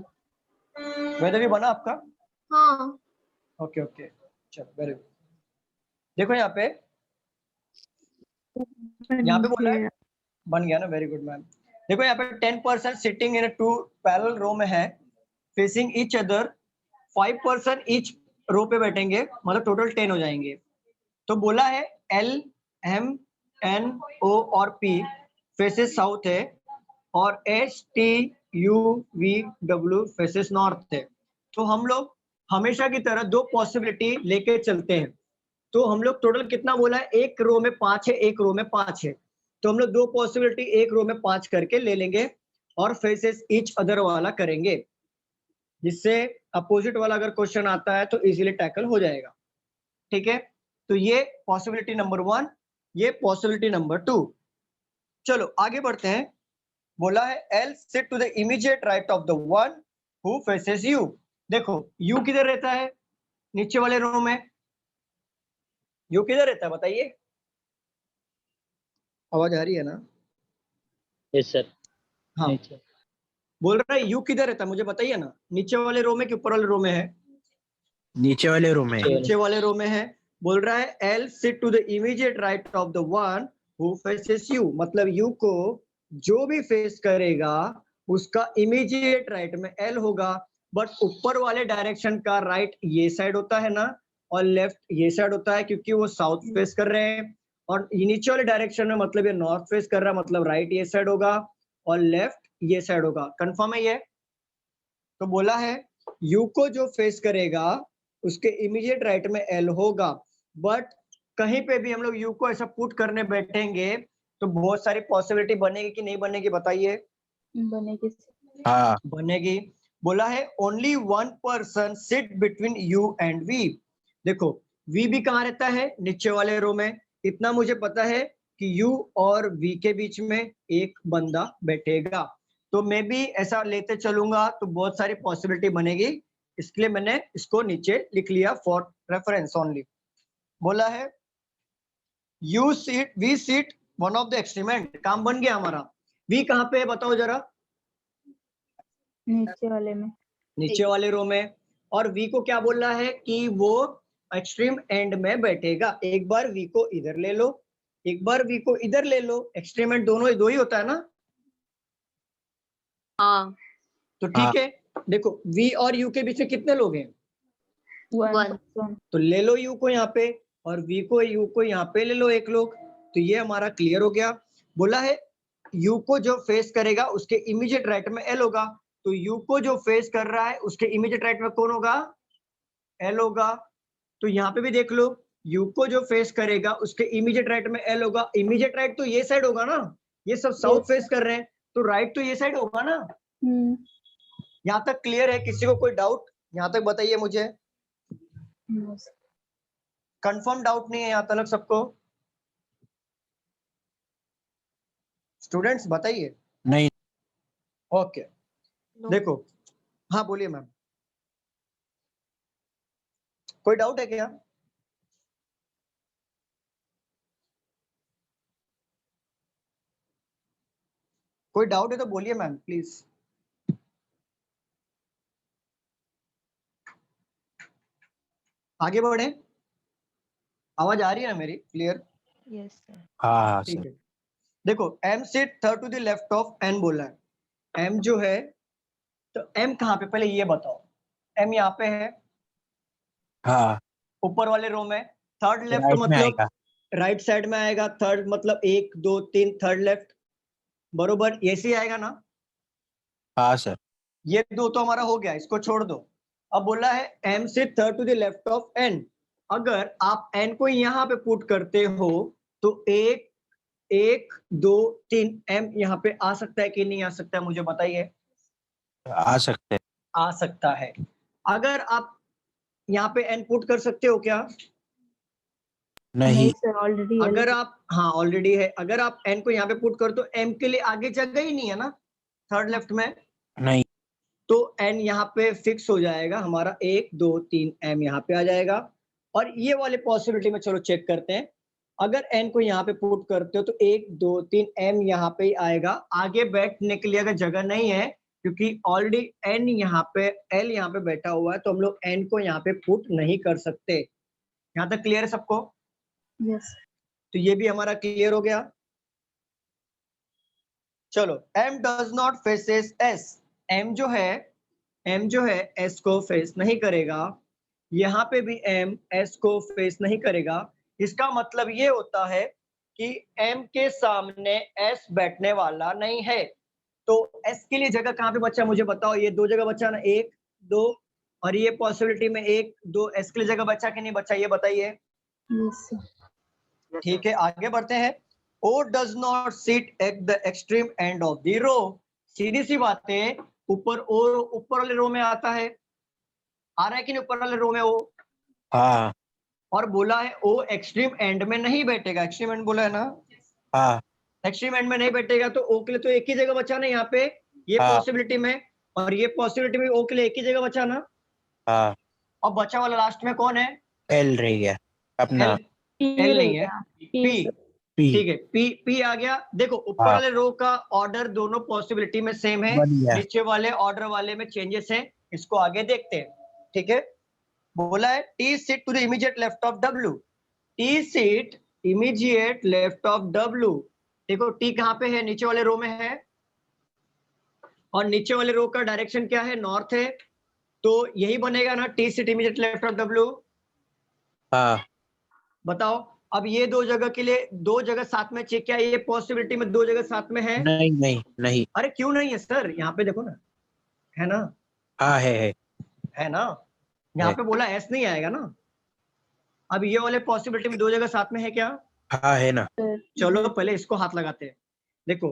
वैसे भी बना आपका? हाँ। ओके ओके, चलो वेरी गुड। देखो यहाँ पे बोला है बन गया ना, वेरी गुड मैम। देखो यहाँ पे 10% सिटिंग इन 2 पैरेलल रो में है, facing each other. 5% each row पे बैठेंगे, मतलब टोटल 10 हो जाएंगे। तो बोला है L, M, N, O और P फेसेस साउथ है, और S, T, U, V, W faces north है। तो हम लोग हमेशा की तरह दो पॉसिबिलिटी लेके चलते हैं। तो हम लोग टोटल कितना बोला है, एक रो में 5 है, एक रो में 5 है। तो हम लोग दो पॉसिबिलिटी एक रो में 5 करके ले लेंगे और फेसेस ईच अदर वाला करेंगे, जिससे अपोजिट वाला अगर क्वेश्चन आता है तो इजीली टैकल हो जाएगा। ठीक है, तो ये पॉसिबिलिटी नंबर 1 ये पॉसिबिलिटी नंबर 2। चलो आगे बढ़ते हैं। बोला है L sit to the immediate right of the one who faces U. देखो यू किधर रहता है? नीचे वाले रो में। यू किधर रहता है बताइए? आवाज आ रही है ना? Yes sir. हाँ नीचे। बोल रहा है यू किधर रहता है मुझे बताइए ना। नीचे वाले रो में कि ऊपर वाले रो में है? नीचे वाले रूम में। नीचे वाले रो में है। बोल रहा है L sit to the immediate right of the one who faces U, मतलब यू को जो भी फेस करेगा उसका इमीडिएट राइट में एल होगा। बट ऊपर वाले डायरेक्शन का राइट ये साइड होता है ना, और लेफ्ट ये साइड होता है, क्योंकि वो साउथ फेस कर रहे हैं। और ये नीचे वाले डायरेक्शन में मतलब ये नॉर्थ फेस कर रहा है, मतलब राइट ये साइड होगा और लेफ्ट ये साइड होगा। कंफर्म है ये? तो बोला है यू को जो फेस करेगा उसके इमीडिएट राइट में एल होगा। बट कहीं पे भी हम लोग यू को ऐसा पुट करने बैठेंगे तो बहुत सारी पॉसिबिलिटी बनेगी कि नहीं बनेगी बताइए? बनेगी। हाँ बनेगी। बोला है only one person sit between U and V. देखो वी भी कहाँ रहता है? नीचे वाले रो में। इतना मुझे पता है कि यू और वी के बीच में एक बंदा बैठेगा, तो मैं भी ऐसा लेते चलूंगा तो बहुत सारी पॉसिबिलिटी बनेगी। इसके लिए मैंने इसको नीचे लिख लिया फॉर रेफरेंस ओनली। बोला है U sit V sit one of the extreme end. काम बन गया हमारा। वी कहाँ पे है बताओ जरा? नीचे वाले में। नीचे वाले रो में। और वी को क्या बोल रहा है कि वो एक्सट्रीम एंड में बैठेगा। एक बार वी को इधर ले लो, एक बार वी को इधर ले लो। एक्सट्रीम एंड दोनों दो ही होता है ना? हाँ। तो ठीक है। देखो वी और यू के बीच में कितने लोग हैं? One One. पर्सन। तो ले लो यू को यहाँ पे और वी को यू को यहाँ पे ले लो एक लोग। तो ये हमारा क्लियर हो गया। बोला है यू को जो फेस करेगा उसके इमीडिएट राइट में एल होगा। तो यू को जो फेस कर रहा है उसके इमीडिएट राइट में कौन होगा? एल होगा। तो यहाँ पे भी देख लो यू को जो फेस करेगा उसके इमीडिएट राइट में एल होगा। इमीडिएट राइट तो ये साइड होगा ना, ये सब साउथ फेस कर रहे हैं तो राइट तो ये साइड होगा ना। यहाँ तक क्लियर है? किसी को कोई डाउट यहाँ तक बताइए मुझे। कंफर्म डाउट नहीं है यहाँ तक सबको? स्टूडेंट्स बताइए। नहीं। ओके देखो, हाँ बोलिए मैम, कोई डाउट है क्या? कोई डाउट है तो बोलिए मैम प्लीज। आगे बढ़े। आवाज आ रही है ना मेरी क्लियर? Yes sir. हाँ ठीक सर। है। देखो M sit third to the left of N बोला है। एम जो है, तो एम कहाँ पे पहले ये बताओ। एम यहाँ पे है हाँ ऊपर वाले रो में। थर्ड लेफ्ट राइट में मतलब आएगा। राइट साइड में आएगा। थर्ड मतलब 1 2 3 थर्ड लेफ्ट, बरोबर ऐसे ही आएगा ना? हाँ सर। ये दो तो हमारा हो गया, इसको छोड़ दो। अब बोला है एम से third to the left of N. अगर आप एन को यहाँ पे पुट करते हो तो 1 1 2 3 एम यहाँ पे आ सकता है कि नहीं आ सकता है मुझे बताइए? आ सकते हैं। आ सकता है। अगर आप यहाँ पे एन पुट कर सकते हो क्या? नहीं। Sir already. अगर आप, हाँ ऑलरेडी है। अगर आप एन को यहाँ पे पुट कर तो एम के लिए आगे जगह ही नहीं है ना थर्ड लेफ्ट में। नहीं। तो एन यहाँ पे फिक्स हो जाएगा हमारा। 1 2 3 एम यहाँ पे आ जाएगा। और ये वाले पॉसिबिलिटी में चलो चेक करते हैं। अगर एन को यहाँ पे पुट करते हो तो 1 2 3 एम यहाँ पे ही आएगा। आगे बैठने के लिए अगर जगह नहीं है, क्योंकि ऑलरेडी एन यहाँ पे एल यहाँ पे बैठा हुआ है, तो हम लोग एन को यहाँ पे पुट नहीं कर सकते। यहाँ तक क्लियर है सबको? यस। तो ये भी हमारा क्लियर हो गया। चलो M does not faces S. M जो है एस को फेस नहीं करेगा। यहाँ पे भी एम एस को फेस नहीं करेगा। इसका मतलब ये होता है कि एम के सामने एस बैठने वाला नहीं है। तो एस के लिए जगह कहाँ पे बचा मुझे बताओ? ये दो जगह बचा ना, 1 2, और ये पॉसिबिलिटी में 1 2 एस के लिए जगह बचा कि नहीं बचा ये बताइए? यस। ठीक है आगे बढ़ते हैं। O does not sit at the extreme end of the row। सीधी सी बात है, ऊपर ऊपर वाले रो में आता है। आ रहा है कि नहीं ऊपर वाले रो में? वो हाँ और बोला है ओ एक्सट्रीम एंड में नहीं बैठेगा, एक्सट्रीम एंड बोला है ना, हाँ एक्सट्रीम एंड में नहीं बैठेगा, तो ओ के लिए तो एक ही जगह बचा ना यहाँ पे, ये हाँ। पॉसिबिलिटी में, और ये पॉसिबिलिटी में ओ के लिए एक ही जगह बचा ना, हाँ और बचा वाला लास्ट में कौन है? एल रह गया अपना। एल, P एल नहीं रहेगा, है, P पी, sir. पी ठीक है, पी पी आ गया। देखो ऊपर हाँ। वाले रो का ऑर्डर दोनों पॉसिबिलिटी में सेम है, बन गया। नीचे वाले ऑर्डर वाले में चेंजेस है, इसको आगे देखते हैं, ठीक है। बोला है T seat to the immediate left of W, T seat immediate left of W. देखो टी कहाँ पे है? नीचे वाले रो में है, और नीचे वाले रो का डायरेक्शन क्या है? नॉर्थ है, तो यही बनेगा ना, T seat immediate left of W. हाँ बताओ अब ये दो जगह के लिए, दो जगह साथ में चेक किया, ये पॉसिबिलिटी में दो जगह साथ में है? नहीं नहीं नहीं। अरे क्यों नहीं है सर? यहाँ पे देखो ना, है ना, हाँ है ना, यहाँ है। पे बोला एस नहीं आएगा ना। अब ये वाले पॉसिबिलिटी में दो जगह साथ में है क्या? हाँ है ना। चलो पहले इसको हाथ लगाते हैं। देखो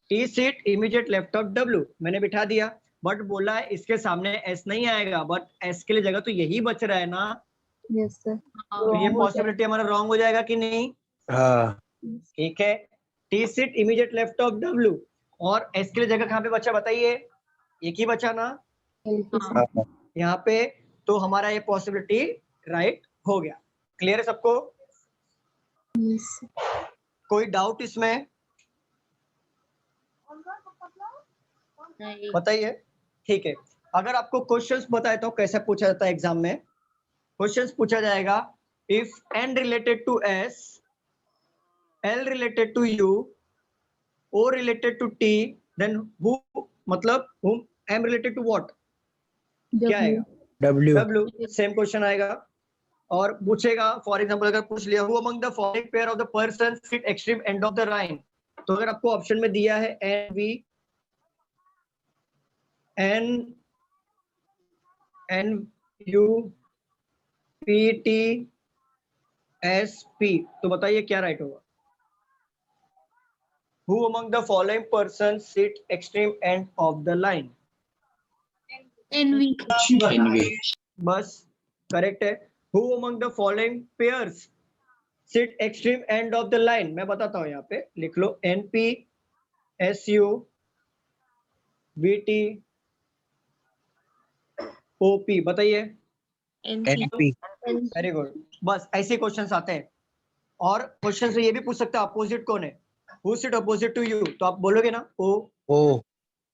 T seat immediate left of W मैंने बिठा दिया, बट बोला है इसके सामने एस नहीं आएगा, बट एस के लिए जगह तो यही बच रहा है ना, Yes sir. तो ये पॉसिबिलिटी हमारा रॉन्ग हो जाएगा कि नहीं? हाँ ठीक है, T seat immediate left of W, और एस के लिए जगह कहाँ पे बचा बताइए? एक ही बचा ना L P sir. हाँ यहाँ पे, तो हमारा ये पॉसिबिलिटी राइट हो गया। क्लियर है सबको? Yes. कोई डाउट इसमें? नहीं। बताइए। ठीक है, अगर आपको क्वेश्चंस बताए तो कैसे पूछा जाता है एग्जाम में? क्वेश्चंस पूछा जाएगा if n related to s, l related to u, o related to t, then who, मतलब whom, m related to what, क्या W. आएगा? डब्ल्यू। w। सेम क्वेश्चन आएगा, और पूछेगा फॉर एग्जांपल अगर पूछ लिया who among the following pair of the person sit extreme end of the line, तो अगर आपको ऑप्शन में दिया है N V, N U, P T, S P, तो बताइए क्या राइट होगा? Who among the following person sit extreme end of the line, NV। बस करेक्ट है। Who among the following pairs sit extreme end of the line, मैं बताता हूं, यहाँ पे लिख लो NP, S U, VT, OP, बताइए। एनपी। वेरी गुड, बस ऐसे क्वेश्चंस आते हैं। और क्वेश्चन से ये भी पूछ सकते हैं अपोजिट कौन है, who sit opposite to U, तो आप बोलोगे ना ओ, ओ।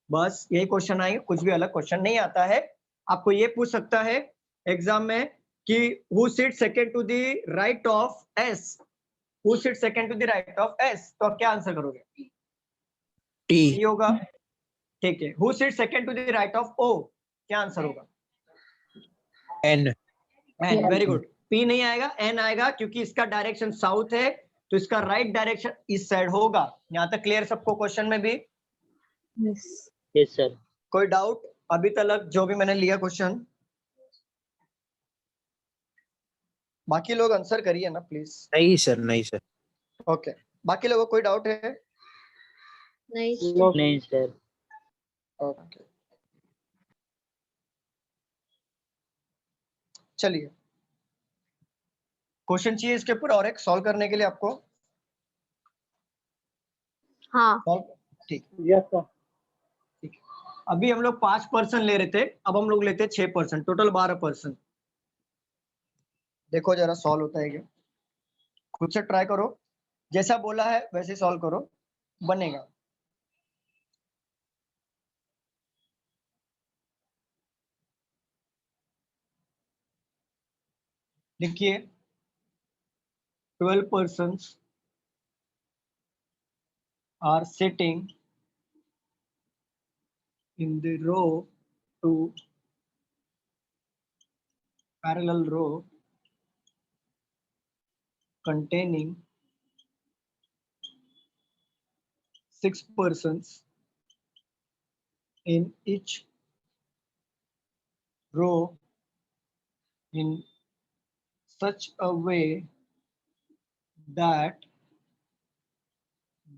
बस यही क्वेश्चन आएंगे, कुछ भी अलग क्वेश्चन नहीं आता है। आपको ये पूछ सकता है एग्जाम में कि who sit second to the right of S, who sit second to the right of S, तो आप क्या आंसर करोगे? टी। ये होगा, ठीक है। Who sit second to the right of O, क्या आंसर होगा? N. N, very good. P नहीं आएगा, एन आएगा, क्योंकि इसका डायरेक्शन साउथ है, तो इसका राइट डायरेक्शन इस साइड होगा। यहाँ तक क्लियर सबको क्वेश्चन में भी? Yes. Yes sir. कोई डाउट अभी तक जो भी मैंने लिया क्वेश्चन? बाकी लोग आंसर करिए ना प्लीज। नहीं सर नहीं सर। ओके, बाकी लोगों को कोई डाउट है? नहीं। नहीं सर। ओके, चलिए क्वेश्चन चाहिए इसके ऊपर और एक सॉल्व करने के लिए आपको? हाँ। सॉल्व, ठीक यस सर। ठीक। अभी हम लोग 5% ले रहे थे, अब हम लोग लेते हैं 6%, टोटल 12%। देखो जरा सॉल्व होता है क्या, खुद से ट्राई करो, जैसा बोला है वैसे सॉल्व करो, बनेगा। देखिए 12 persons are sitting in the row, to parallel row containing 6 persons in each row in such a way that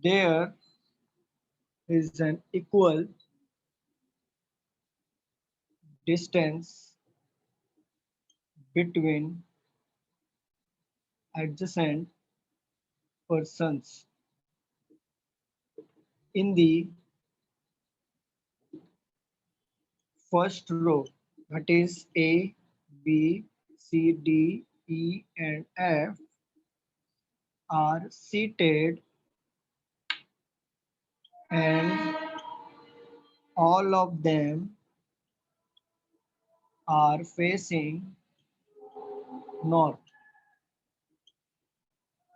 there is an equal distance between adjacent persons in the first row, that is A, B, C, D, E, and F, are seated and all of them are facing north.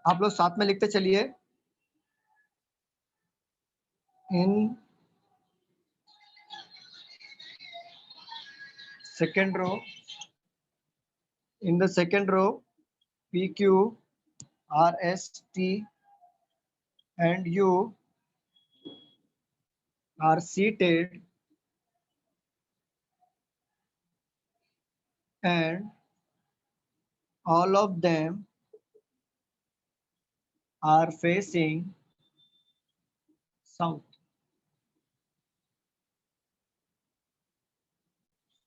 आप लोग साथ में लिखते चलिए. In second row, in the second row, P, Q, R, S, T, and U are seated and all of them are facing south.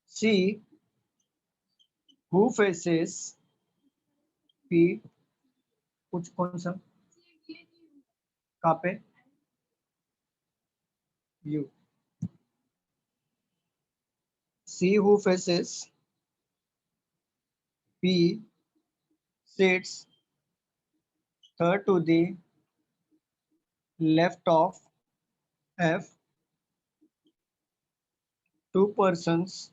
C, who faces P, कुछ कौन सा कहाँ पे U. C, who faces P, sits third to the left of F. Two persons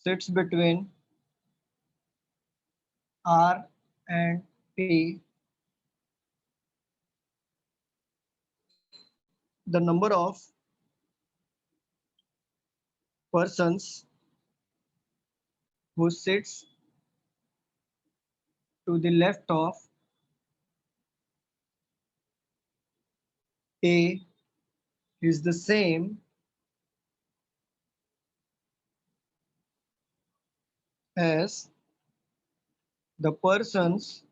sits between R and P. The number of persons who sits to the left of A is the same as the persons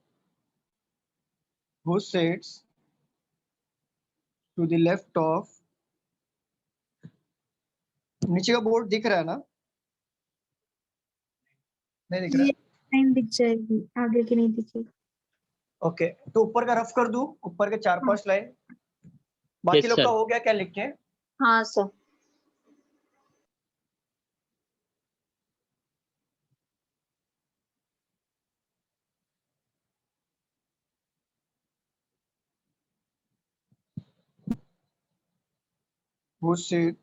who sits to the left of. नीचे का board दिख रहा है ना? नहीं दिख रहा? ये लाइन दिख जाएगी, आगे की नहीं दिखेगी. ओके, तो ऊपर का रफ कर दूं, ऊपर के 4-5 लाइन. बाकी Yes, लोग sir. का हो गया क्या लिख के? हाँ sir. Who sit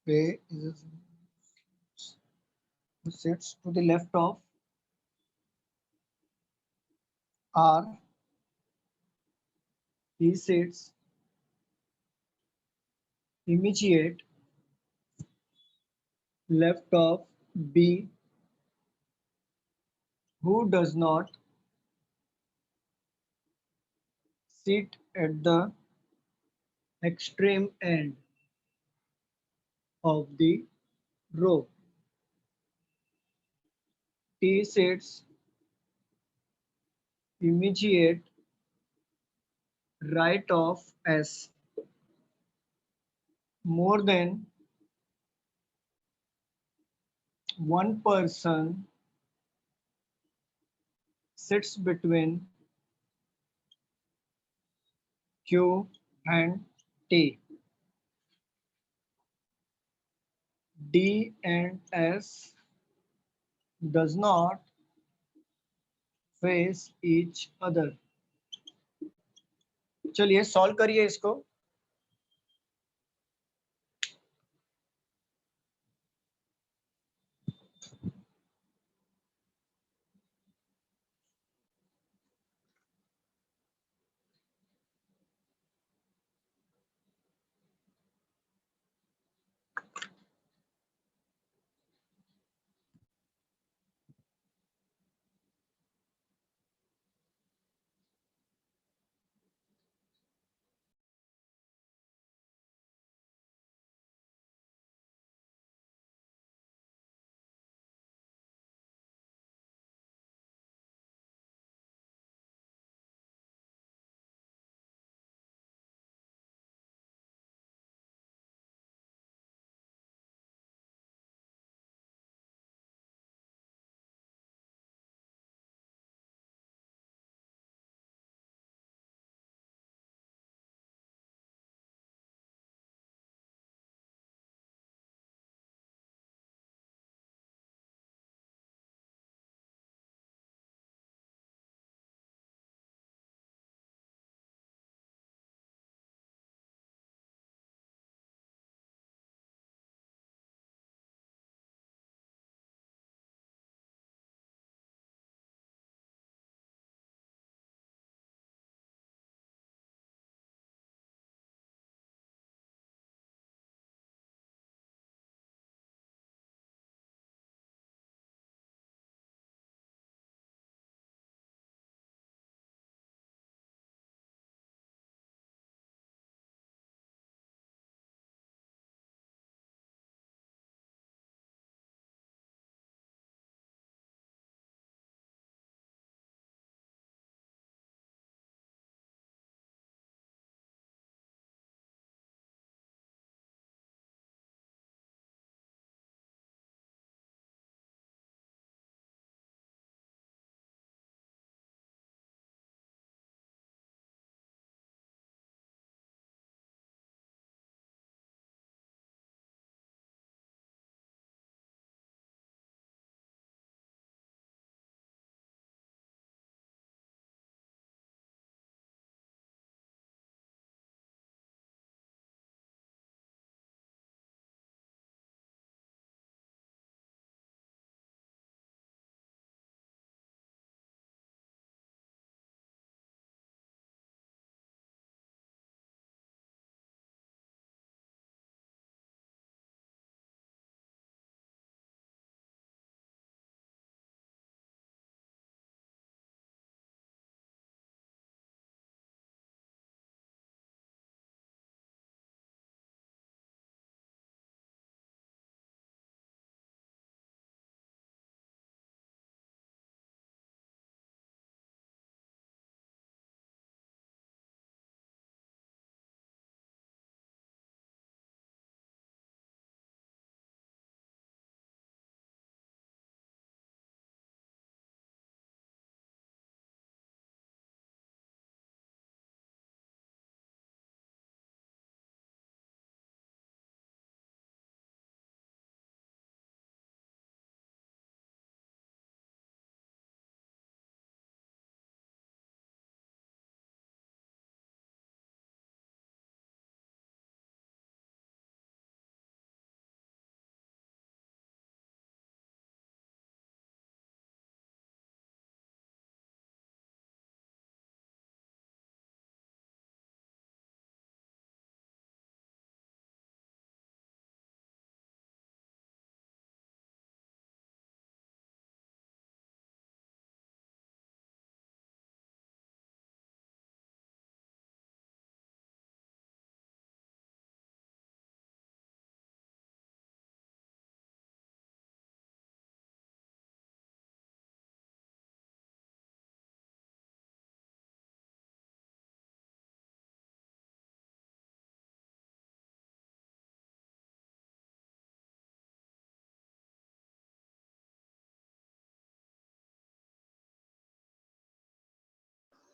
A is who sits to the left of R. He sits immediate left of B, who does not sit at the extreme end of the row. T sits immediate right of S. More than one person sits between Q and T. D and S does not face each other. चलिए solve करिए इसको.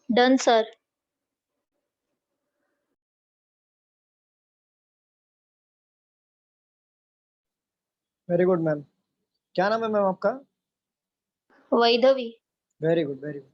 Done, sir. Very good ma'am. क्या नाम है ma'am आपका? Vaidhavi. Very good very good.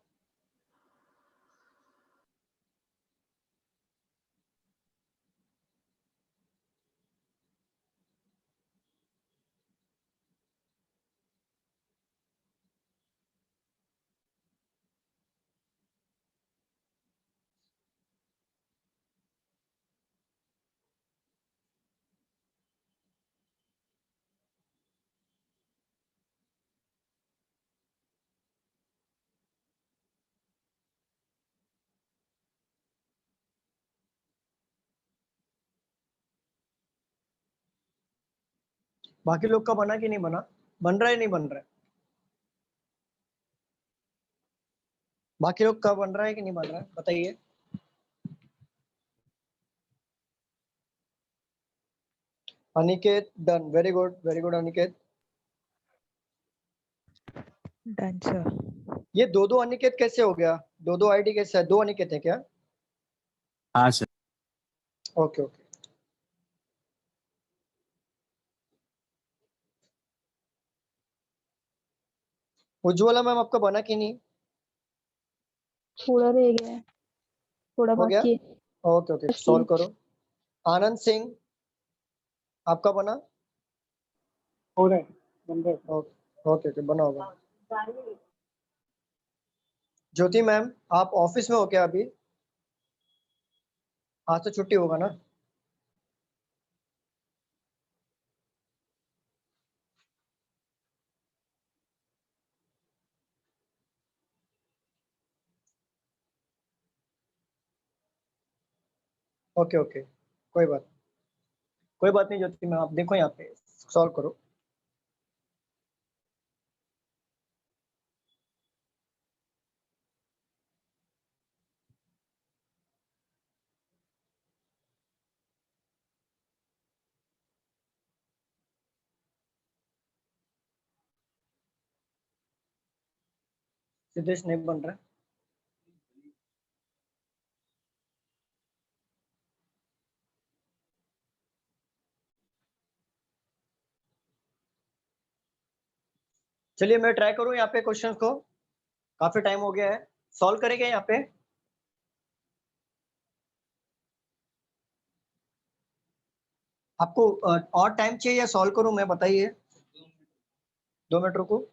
बाकी लोग का बना कि नहीं बना? बन रहा है नहीं बन रहा है? बाकी लोग का बन रहा है कि नहीं बन रहा है बताइए। Aniket done, very good Aniket. Done sir. ये दो दो अनिकेत कैसे हो गया? दो दो आईडी कैसे है? दो अनिकेत है क्या? हाँ sir. Okay okay. Ujjwala ma'am आपका बना कि नहीं? थोड़ा रह गया है, थोड़ा हो गया? बाकी है। ओके ओके बाकी सॉल्व है। करो। आनंद सिंह आपका बना? हो रहा है, बन रहा है। ओके ओके ओके बना होगा। ज्योति मैम आप ऑफिस में हो क्या अभी? आज तो छुट्टी होगा ना? ओके ओके कोई बात नहीं ज्योति मैम, आप देखो यहाँ पे सॉल्व करो। सिद्धेश नहीं बन रहा है। चलिए मैं ट्राई करूँ यहाँ पे क्वेश्चंस को। काफी टाइम हो गया है, सॉल्व करेंगे यहाँ पे। आपको और टाइम चाहिए या सॉल्व करूँ मैं, बताइए। 2 मिनट रुको।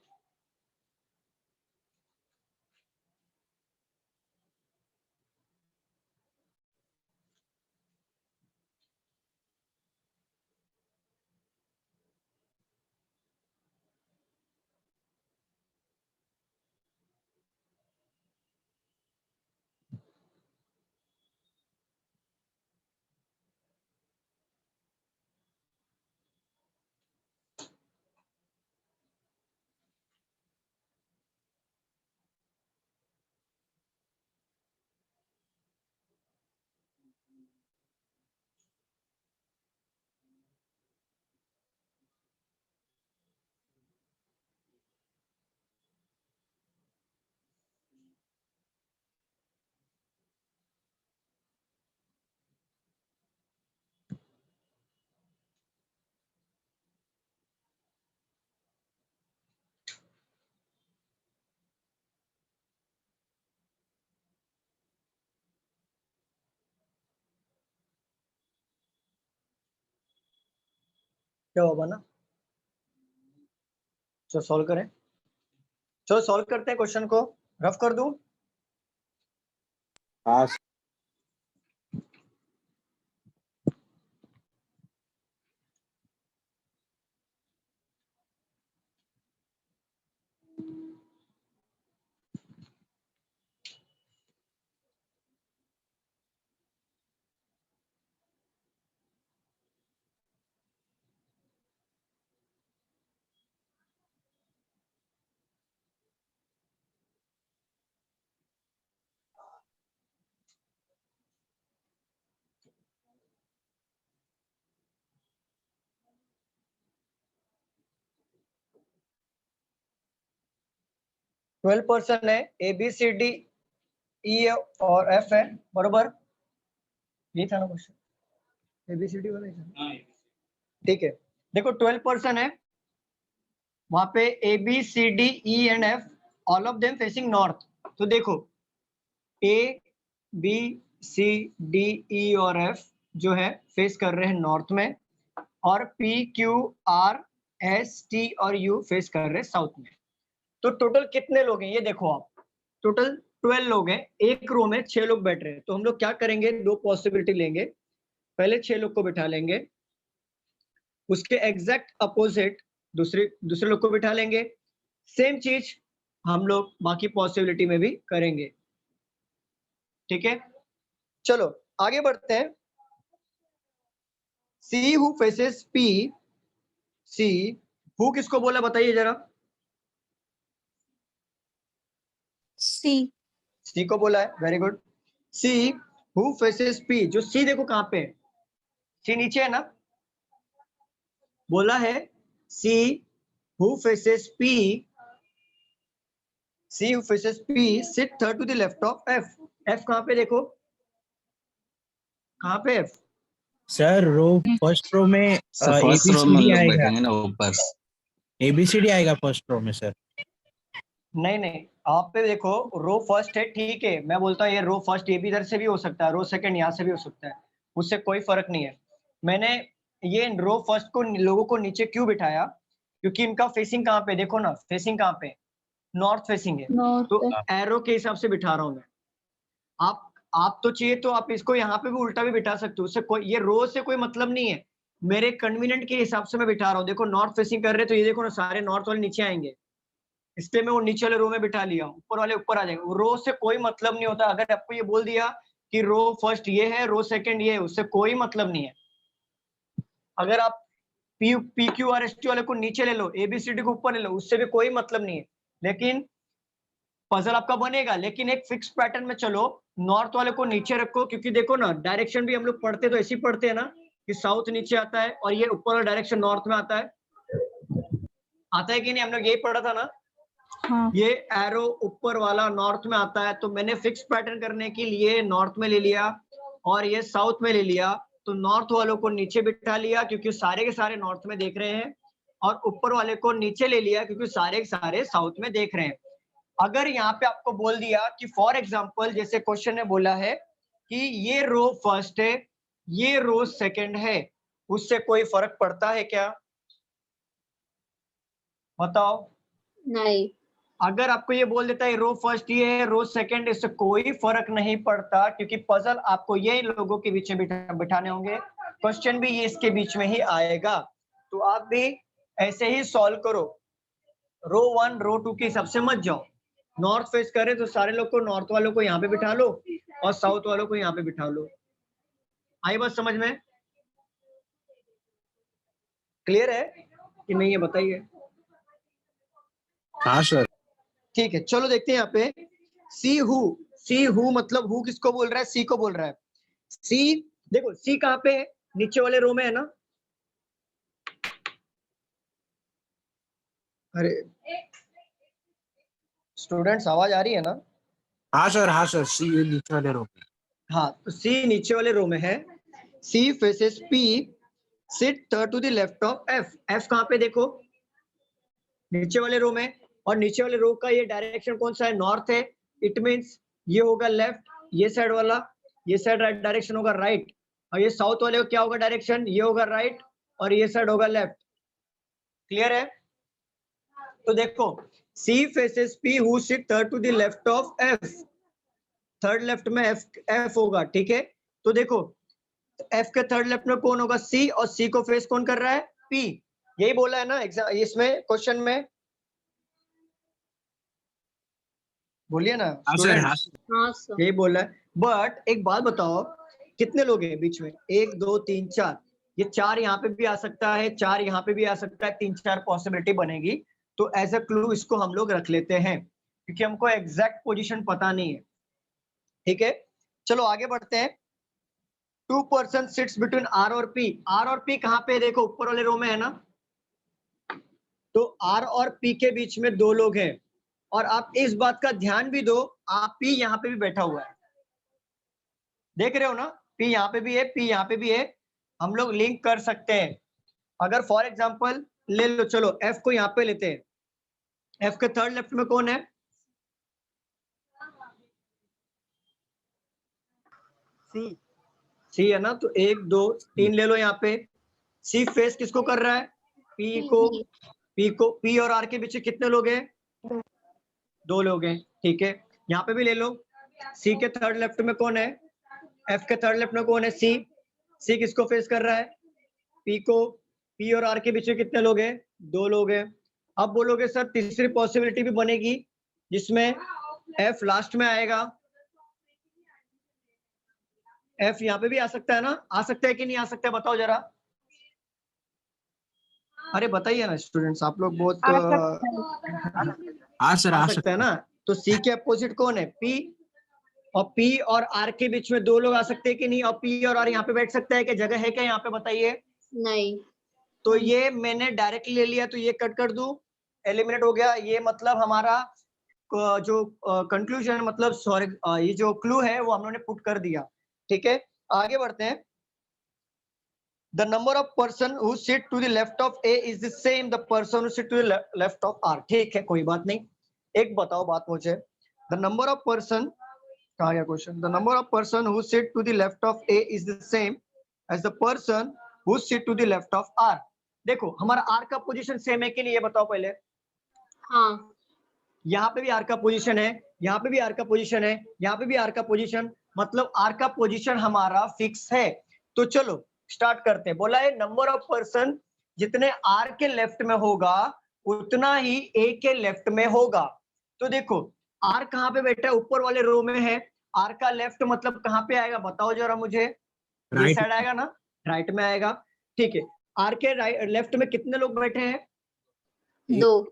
क्या होगा ना? चलो सॉल्व करें। चलो सॉल्व करते हैं क्वेश्चन को। रफ कर दूं? हाँ 12% है, ए बी सी डी ई और एफ है, बरोबर, ये था ना क्वेश्चन, एबीसीडी वाला ही था। ठीक है, देखो 12 पर्सन है वहां पे, A B C D E and F, all of them facing north. तो देखो ए बी सी डी ई और एफ जो है फेस कर रहे हैं नॉर्थ में, और P Q R S T और यू फेस कर रहे हैं साउथ में। तो टोटल कितने लोग हैं ये देखो आप, टोटल 12 लोग हैं, एक रो में 6 लोग बैठ रहे हैं। तो हम लोग क्या करेंगे, दो पॉसिबिलिटी लेंगे, पहले 6 लोग को बिठा लेंगे, उसके एग्जैक्ट अपोजिट दूसरे लोग को बिठा लेंगे, सेम चीज हम लोग बाकी पॉसिबिलिटी में भी करेंगे। ठीक है, चलो आगे बढ़ते हैं। सी who faces P, C who किसको बोला बताइए जरा, सी को बोला है, very good. C who faces P, जो सी देखो कहां पे है, सी नीचे है ना, बोला है C who faces P, C who faces P sit third to the left of F. F कहां पे देखो, कहां पे F, sir row first row में फर्स्ट रो में ABCD लोग आएगा, बैठेंगे ना ऊपर। ABCD आएगा फर्स्ट रो में सर। नहीं आप पे देखो रो फर्स्ट है, ठीक है, मैं बोलता हूँ ये रो फर्स्ट, ये भी इधर से भी हो सकता है, रो सेकंड यहाँ से भी हो सकता है, उससे कोई फर्क नहीं है। मैंने ये रो फर्स्ट को लोगों को नीचे क्यों बिठाया, क्योंकि इनका फेसिंग कहाँ पे देखो ना, फेसिंग कहाँ पे, नॉर्थ फेसिंग है, नॉर्थ तो एरो के हिसाब से बिठा रहा हूँ मैं। आप तो चाहिए तो आप इसको यहाँ पे भी उल्टा भी बिठा सकते हो, उससे कोई, ये रो से कोई मतलब नहीं है, मेरे कन्वीनियंट के हिसाब से मैं बिठा रहा हूँ। देखो नॉर्थ फेसिंग कर रहे तो ये देखो ना, सारे नॉर्थ वाले नीचे आएंगे, इसलिए मैं वो नीचे वाले रो में बिठा लिया, ऊपर वाले ऊपर आ जाएंगे। रो से कोई मतलब नहीं होता, अगर आपको ये बोल दिया कि रो फर्स्ट ये है, रो सेकंड ये है, उससे कोई मतलब नहीं है। अगर आप P Q R S T वाले को नीचे ले लो, एबीसीडी को ऊपर ले लो, उससे भी कोई मतलब नहीं है। लेकिन पजल आपका बनेगा, लेकिन एक फिक्स पैटर्न में चलो, नॉर्थ वाले को नीचे रखो, क्योंकि देखो ना डायरेक्शन भी हम लोग पढ़ते तो ऐसे ही पढ़ते हैं ना, कि साउथ नीचे आता है और ये ऊपर वाला डायरेक्शन नॉर्थ में आता है कि नहीं, हम लोग यही पढ़ा था ना। हाँ। ये एरो ऊपर वाला नॉर्थ में आता है, तो मैंने फिक्स पैटर्न करने के लिए नॉर्थ में ले लिया और ये साउथ में ले लिया। तो नॉर्थ वालों को नीचे बिठा लिया क्योंकि सारे के सारे नॉर्थ में देख रहे हैं, और ऊपर वाले को नीचे ले लिया क्योंकि सारे के सारे साउथ में देख रहे हैं। अगर यहाँ पे आपको बोल दिया कि फॉर एग्जाम्पल, जैसे क्वेश्चन ने बोला है कि ये रो फर्स्ट है, ये रो सेकंड है, उससे कोई फर्क पड़ता है क्या, बताओ। नहीं। अगर आपको ये बोल देता है रो फर्स्ट ये है, रो सेकंड, इससे कोई फर्क नहीं पड़ता, क्योंकि पजल आपको ये लोगों के बीच में बिठाने होंगे, क्वेश्चन भी ये इसके बीच में ही आएगा। तो आप भी ऐसे ही सॉल्व करो, रो 1 रो 2 के हिसाब से मत जाओ। नॉर्थ फेस करे तो सारे लोग को, नॉर्थ वालों को यहाँ पे बिठा लो और साउथ वालों को यहाँ पे बिठा लो। आई बात समझ में, क्लियर है कि नहीं, ये बताइए। हाँ सर। ठीक है, चलो देखते हैं यहाँ पे सी हु मतलब हु किसको बोल रहा है, सी को बोल रहा है। सी देखो, सी कहाँ पे है, नीचे वाले रो में है ना, अरे स्टूडेंट्स आवाज आ रही है ना, हाँ सर, सी नीचे वाले रो पे। हाँ, तो सी नीचे वाले रो में है। C faces P, sit third to the left of F. F कहाँ पे देखो, नीचे वाले रो में, और नीचे वाले रो का ये डायरेक्शन कौन सा है, नॉर्थ है, इट मींस ये होगा लेफ्ट, ये साइड वाला, ये साइड राइट डायरेक्शन होगा राइट, और ये साउथ वाले का क्या होगा डायरेक्शन, ये होगा राइट और ये साइड होगा लेफ्ट। क्लियर है, तो देखो C faces P who sit third to the left of F, third left में एफ होगा, ठीक है। तो देखो एफ के थर्ड लेफ्ट में कौन होगा, सी, और सी को फेस कौन कर रहा है, पी, यही बोला है ना इसमें क्वेश्चन में, बोलिए ना स्टूडेंट्स, हाँ सर। यही बोला है। बट एक बात बताओ, कितने लोग हैं बीच में, 1 2 3 4, ये 4 यहाँ पे भी आ सकता है, 4 यहाँ पे भी आ सकता है, 3 4 पॉसिबिलिटी बनेगी। तो एज अ क्लू इसको हम लोग रख लेते हैं, क्योंकि हमको एग्जैक्ट पोजीशन पता नहीं है। ठीक है, चलो आगे बढ़ते हैं। 2 पर्सन सिट्स बिटवीन आर और पी। आर और पी कहाँ पे, देखो ऊपर वाले रो में है ना, तो आर और पी के बीच में 2 लोग हैं। और आप इस बात का ध्यान भी दो आप P यहाँ पे भी बैठा हुआ है, देख रहे हो ना, P यहाँ पे भी है, P यहाँ पे भी है, हम लोग लिंक कर सकते हैं। अगर फॉर एग्जांपल ले लो, चलो F को यहाँ पे लेते हैं, F के थर्ड लेफ्ट में कौन है? C है ना, तो 1 2 3 ले लो यहाँ पे। C फेस किसको कर रहा है? P को P और R के बीच कितने लोग हैं? 2 लोग हैं, ठीक है। यहाँ पे भी ले लो, C के थर्ड लेफ्ट में कौन है? F के थर्ड लेफ्ट में कौन है? C किसको फेस कर रहा है? P को। P और R के बीच में कितने लोग हैं? 2 लोग हैं। अब बोलोगे सर तीसरी पॉसिबिलिटी भी बनेगी जिसमें F लास्ट में आएगा। F यहाँ पे भी आ सकता है ना, आ सकता है कि नहीं आ सकता है, बताओ जरा। अरे बताइए ना स्टूडेंट्स, आप लोग बहुत हाँ सर, आ आ सकता है ना। तो C के अपोजिट कौन है? P, और P और R के बीच में 2 लोग आ सकते हैं कि नहीं, और P और R यहाँ पे बैठ सकता है, क्या जगह है क्या यहाँ पे, बताइए। नहीं। तो ये मैंने डायरेक्टली ले लिया, तो ये कट कर दूं, एलिमिनेट हो गया। ये मतलब हमारा जो कंक्लूजन, मतलब सॉरी ये जो क्लू है वो हम लोगों ने पुट कर दिया, ठीक है। आगे बढ़ते हैं। The number of person who sit to the left of A is the same the person who sit to the left of R, ठीक है, कोई बात नहीं। एक बताओ बात मुझे, the number of person, कहाँ गया question? The number of person who sit to the left of A is the same as the person who sit to the left of R। देखो हमारा R का पोजीशन सेम है कि नहीं, ये बताओ पहले। हाँ। यहाँ पे भी R का पोजीशन है, यहाँ पे भी R का पोजीशन है, यहाँ पे भी R का पोजीशन, मतलब R का पोजीशन हमारा फिक्स है। तो चलो स्टार्ट करते हैं। बोला है नंबर ऑफ पर्सन जितने R के लेफ्ट में होगा उतना ही A के लेफ्ट में होगा। तो देखो R कहाँ पे बैठा है? ऊपर वाले रो में है। R का लेफ्ट मतलब कहाँ पे आएगा, बताओ जरा मुझे। ये साइड आएगा ना, राइट में आएगा, ठीक है। R के राइट लेफ्ट में कितने लोग बैठे हैं? 2।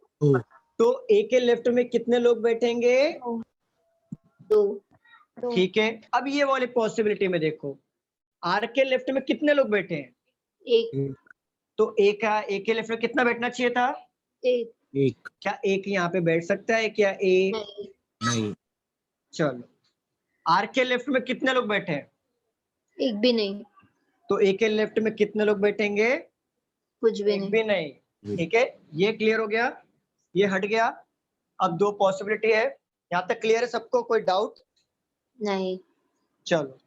तो A के लेफ्ट में कितने लोग बैठेंगे? 2। ठीक है। अब ये वाली पॉसिबिलिटी में देखो, R के लेफ्ट में कितने लोग बैठे हैं? 1। तो A के लेफ्ट में कितना बैठना चाहिए था? 1। क्या एक यहाँ पे बैठ सकता है क्या A? नहीं। चलो R के लेफ्ट में कितने लोग बैठे हैं? 1 भी नहीं। तो A के लेफ्ट में कितने लोग बैठेंगे? कुछ भी एक नहीं। भी नहीं, ठीक है। ये क्लियर हो गया, ये हट गया। अब 2 पॉसिबिलिटी है, यहाँ तक क्लियर है सबको, कोई डाउट? नहीं। चलो,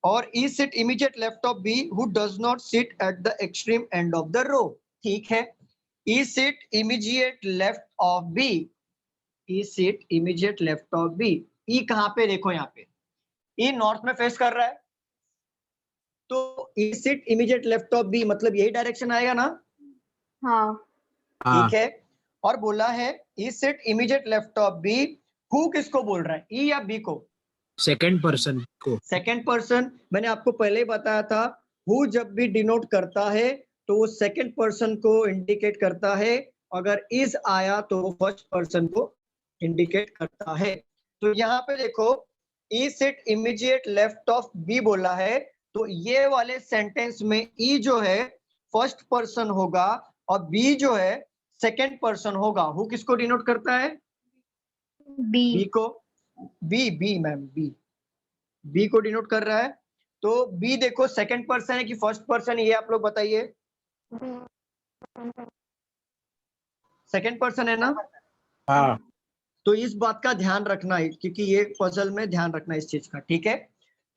और E sit immediate left of B who does not sit at the extreme end of the row, ठीक है। E sit immediate left of B, E sit immediate left of B। E कहाँ पे? देखो यहाँ पे E नॉर्थ में face कर रहा है, तो E sit immediate left of B मतलब यही डायरेक्शन आएगा ना, हाँ। ठीक है। और बोला है E sit immediate left of B, who किसको बोल रहा है, E या B को? सेकंड पर्सन को। सेकंड पर्सन, मैंने आपको पहले ही बताया था, हु जब भी डिनोट करता है तो वो सेकंड पर्सन को इंडिकेट करता है, अगर इज आया तो वो फर्स्ट पर्सन को इंडिकेट करता है। तो यहाँ पे देखो E sit immediate left of B बोला है, तो ये वाले सेंटेंस में ई जो है फर्स्ट पर्सन होगा और बी जो है सेकंड पर्सन होगा। हु किसको डिनोट करता है? बी को। बी मैम, बी को डिनोट कर रहा है। तो बी देखो सेकंड पर्सन है कि फर्स्ट पर्सन, ये आप लोग बताइए। सेकंड पर्सन है ना? हाँ। तो इस बात का ध्यान रखना है, क्योंकि ये पजल में ध्यान रखना इस चीज का, ठीक है।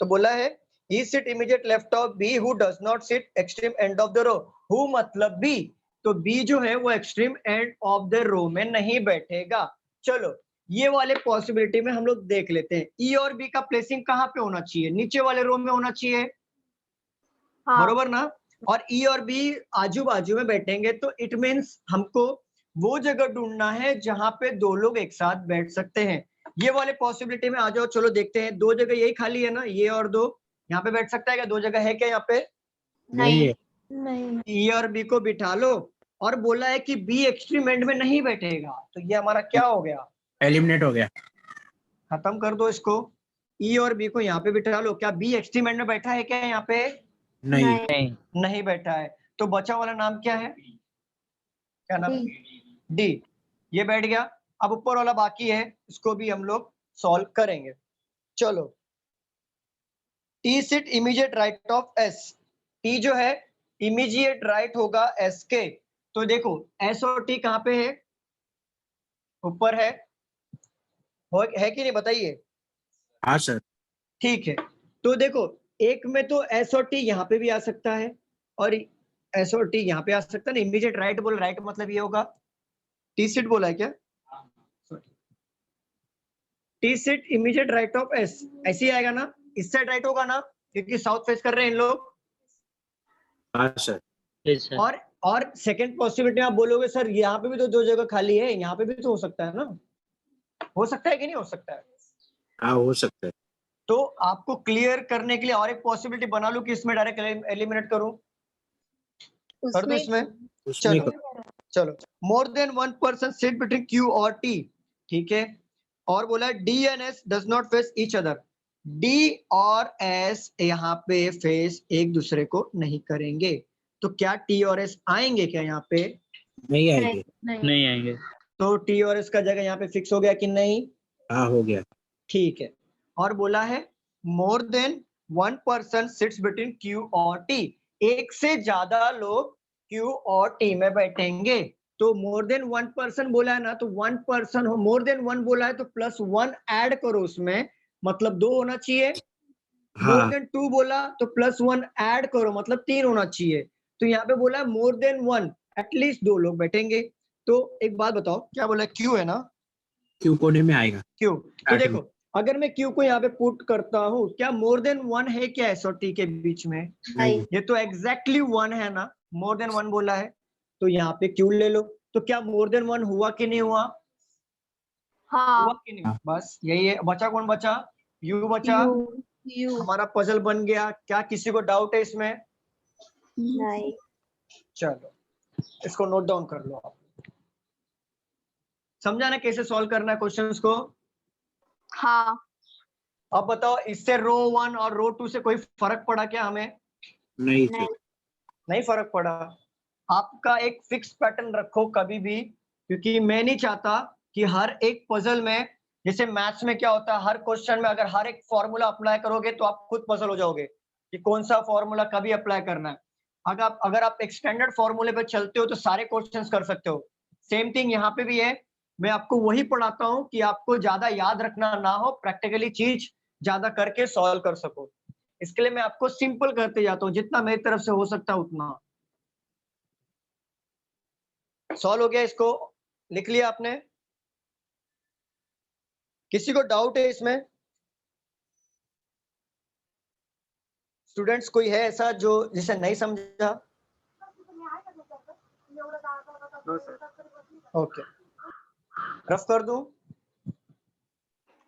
तो बोला है he sit immediate left of B who does not sit extreme end of the row. Who मतलब बी, तो बी जो है वो extreme end of the row में नहीं बैठेगा। चलो ये वाले पॉसिबिलिटी में हम लोग देख लेते हैं। ई और बी का प्लेसिंग कहाँ पे होना चाहिए? नीचे वाले रो में होना चाहिए, हाँ। बरोबर ना। और ई और बी आजू बाजू में बैठेंगे, तो इट मीन्स हमको वो जगह ढूंढना है जहां पे 2 लोग एक साथ बैठ सकते हैं। ये वाले पॉसिबिलिटी में आ जाओ, चलो देखते हैं। 2 जगह यही खाली है ना, ये और 2, यहाँ पे बैठ सकता है क्या? 2 जगह है क्या यहाँ पे? नहीं है। नहीं। ई और बी को बिठा लो, और बोला है कि बी एक्सट्रीम एंड में नहीं बैठेगा, तो ये हमारा क्या हो गया? एलिमिनेट हो गया। खत्म कर दो इसको। ई और बी को यहाँ पे बिठा लो। क्या बी एक्सट्रीम एंड में बैठा है क्या यहाँ पे? नहीं। नहीं बैठा है। तो बचा वाला नाम क्या है? क्या नाम? डी। ये बैठ गया। अब ऊपर वाला बाकी है, इसको भी हम लोग सॉल्व करेंगे। चलो, T sit immediate right of S, T जो है इमीडिएट राइट होगा एस के। तो देखो एस और टी कहाँ पे है, ऊपर है कि नहीं बताइए। हाँ सर। ठीक है, तो देखो एक में तो एस और टी यहाँ पे भी आ सकता है और एस और टी यहाँ पे आ सकता है ना। इमीडिएट राइट बोल, राइट मतलब ये होगा, टी सिट बोला है क्या, T sit immediate right of S, ऐसे ही आएगा ना, इस साइड राइट होगा ना क्योंकि साउथ फेस कर रहे हैं इन लोग। हाँ सर। Yes, sir. और सेकंड पॉसिबिलिटी आप बोलोगे सर यहाँ पे भी तो 2 जगह खाली है, यहाँ पे भी तो हो सकता है ना, हो सकता है कि नहीं हो सकता है। हाँ हो सकता है। तो आपको क्लियर करने के लिए और एक पॉसिबिलिटी बना लूं कि इसमें डायरेक्ट एलिमिनेट करूं, कर दूं इसमें। उसमें चलो more than 1 person sit between Q और टी, ठीक है। और बोला D and S does not face each other, D और एस यहाँ पे फेस एक दूसरे को नहीं करेंगे, तो क्या टी और एस आएंगे क्या यहाँ पे, नहीं आएंगे। नहीं आएंगे। तो टी और एस का जगह यहाँ पे फिक्स हो गया कि नहीं, हाँ हो गया। ठीक है। और बोला है more then 1 person sits between Q और टी, एक से ज्यादा लोग क्यू और टी में बैठेंगे। तो मोर देन 1 पर्सन बोला है ना, तो 1 पर्सन हो, मोर देन 1 बोला है तो +1 ऐड करो उसमें, मतलब 2 होना चाहिए। मोर हाँ देन 2 बोला तो +1 ऐड करो, मतलब 3 होना चाहिए। तो यहाँ पे बोला है मोर देन 1, एटलीस्ट 2 लोग बैठेंगे। तो एक बात बताओ, क्या बोला, क्यू है ना, क्यों कोने में आएगा। क्यू। तो देखो अगर मैं क्यू को यहाँ पे पुट करता हूँ, क्या मोर देन 1 है क्या एस और टी के बीच में, नहीं। ये तो एग्जैक्टली 1 है ना, मोर देन 1 बोला है, तो यहाँ पे क्यू ले लो। तो क्या मोर देन 1 हुआ कि नहीं हुआ, हाँ हुआ कि नहीं, बस यही है। बचा कौन बचा, यू बचा। यू हमारा पजल बन गया। क्या किसी को डाउट है इसमें, नहीं चलो इसको नोट डाउन कर लो आप। समझा ना कैसे सॉल्व करना है क्वेश्चंस को। हाँ अब बताओ इससे रो 1 और रो 2 से कोई फर्क पड़ा क्या हमें, नहीं नहीं सर। नहीं फर्क पड़ा। आपका एक फिक्स पैटर्न रखो कभी भी, क्योंकि मैं नहीं चाहता कि हर एक पजल में, जैसे मैथ्स में क्या होता है, हर क्वेश्चन में अगर हर एक फॉर्मूला अप्लाई करोगे तो आप खुद पजल हो जाओगे कि कौन सा फॉर्मूला कभी अप्लाई करना है। अगर आप एक स्टैंडर्ड फॉर्मूले पे चलते हो तो सारे क्वेश्चंस कर सकते हो। सेम थिंग यहाँ पे भी है, मैं आपको वही पढ़ाता हूँ कि आपको ज्यादा याद रखना ना हो, प्रैक्टिकली चीज ज्यादा करके सॉल्व कर सको। इसके लिए मैं आपको सिंपल करते जाता हूँ, जितना मेरी तरफ से हो सकता है उतना। सॉल्व हो गया, इसको लिख लिया आपने, किसी को डाउट है इसमें, स्टूडेंट्स कोई है ऐसा जो जिसे नहीं समझा, ओके रफ कर दूं,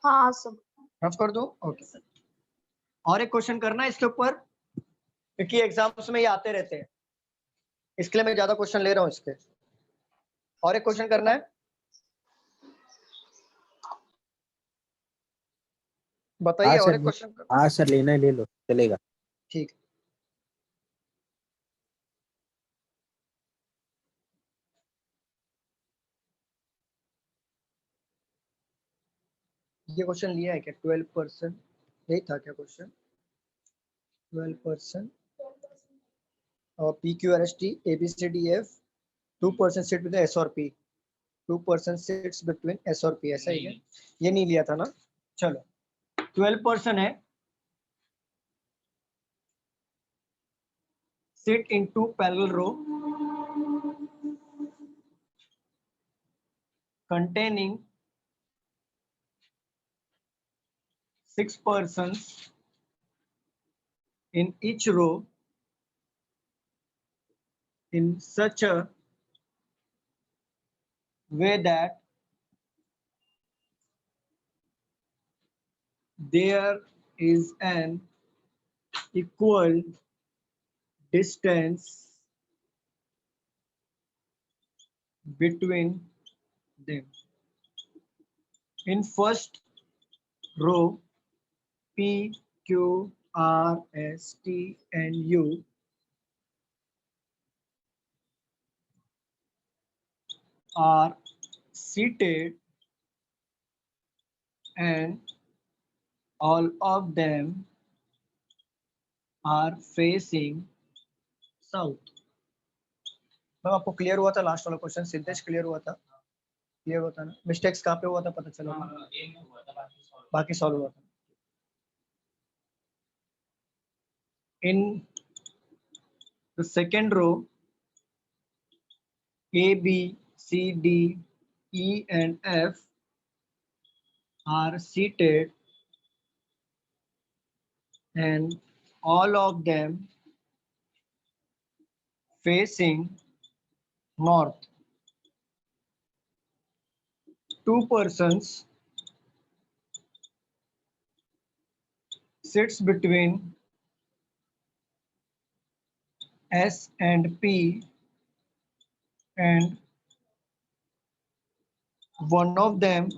हाँ सब रफ कर दूं, ओके। और एक क्वेश्चन करना है इसके ऊपर, क्योंकि एग्जाम्स में ये आते रहते हैं, इसके लिए मैं ज्यादा क्वेश्चन ले रहा हूँ इसके। और एक क्वेश्चन करना है, बताइए। हाँ और सर। एक क्वेश्चन, हाँ सर लेना है ले लो चलेगा। ठीक। ये क्वेश्चन लिया है क्या, 12%, यही था क्या क्वेश्चन, 12% और P Q R S T A B C D F, 2% sit with S और पी, 2% सिट्स बिटवीन एस और पी, ऐसा ही है, ये नहीं लिया था ना। चलो 12% है, sit into parallel row containing 6 persons in each row in such a way that there is an equal distance between them. In first row, P, Q, R, S, T, and U are seated and all of them are facing south. Ma'am आपको clear हुआ था last वाला question? Siddhesh clear हुआ था? Clear हुआ था ना? Mistakes कहाँ पे हुआ था पता चला? बाकी सॉल्व हुआ था. In the second row, A, B, C, D, E, and F are seated, and all of them facing north. Two persons sits between S and P, and one of them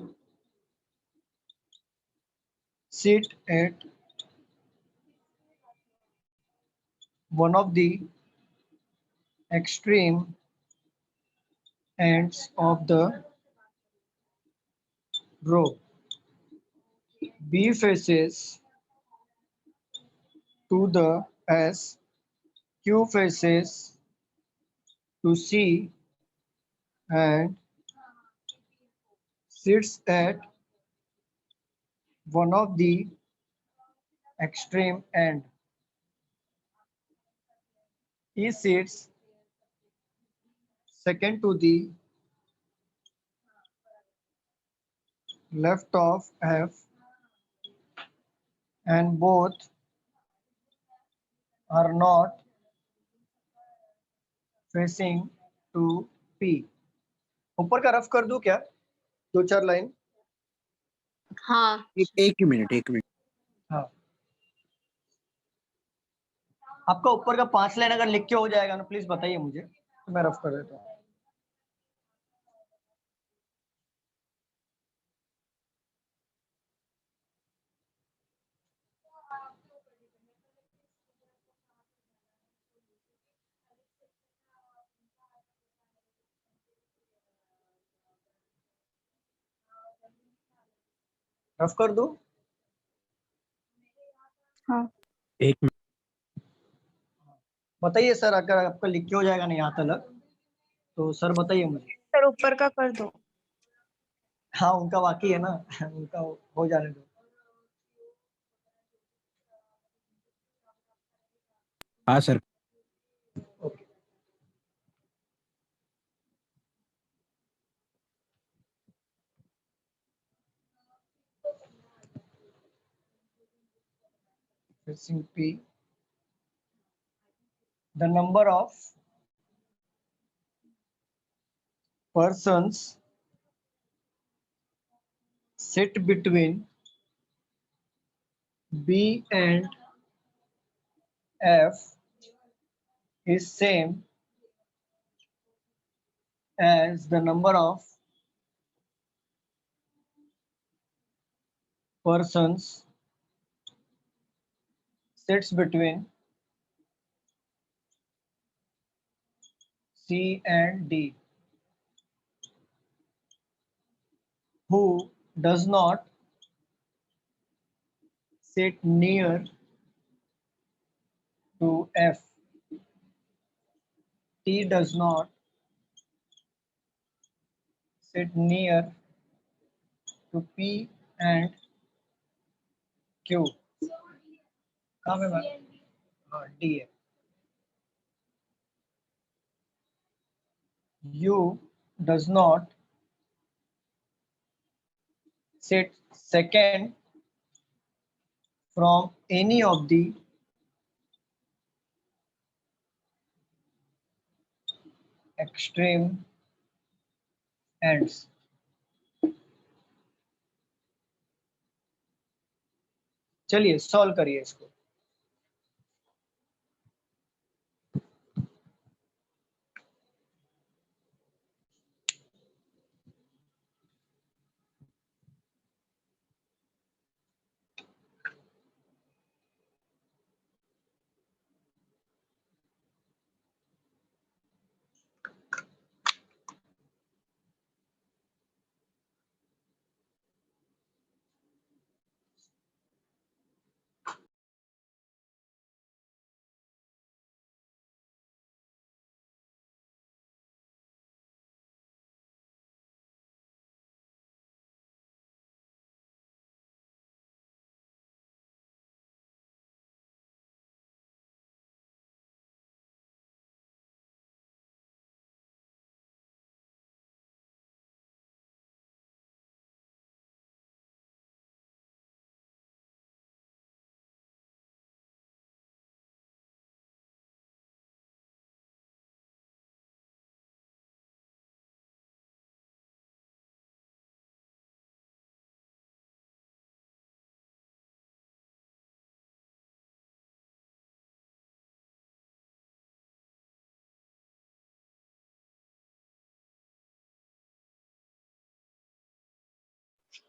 sit at one of the extreme ends of the row. B faces to the S, Q faces to C, and sits at one of the extreme end. E sits second to the left of F, and both are not facing to P. ऊपर का rough कर दूं क्या? दो चार line. हाँ एक ही minute, एक मिनट. हाँ, आपका ऊपर का 5 लाइन अगर लिख के हो जाएगा ना प्लीज बताइए मुझे, तो मैं रफ कर देता हूँ. रफ कर दूं? हाँ. एक मिनट. बताइए सर, अगर आपका लिख के हो जाएगा ना यहाँ तक तो सर बताइए मुझे. सर ऊपर का कर दो. हाँ उनका बाकी है ना. उनका हो जाने दो. हाँ sir. Okay. Facing P, the number of persons sit between B and F is same as the number of persons sits between C and D, who does not sit near to F. T does not sit near to P and Q. कहाँ पे ma'am? हाँ D है. U does not sit second from any of the extreme ends. चलिए solve करिए इसको.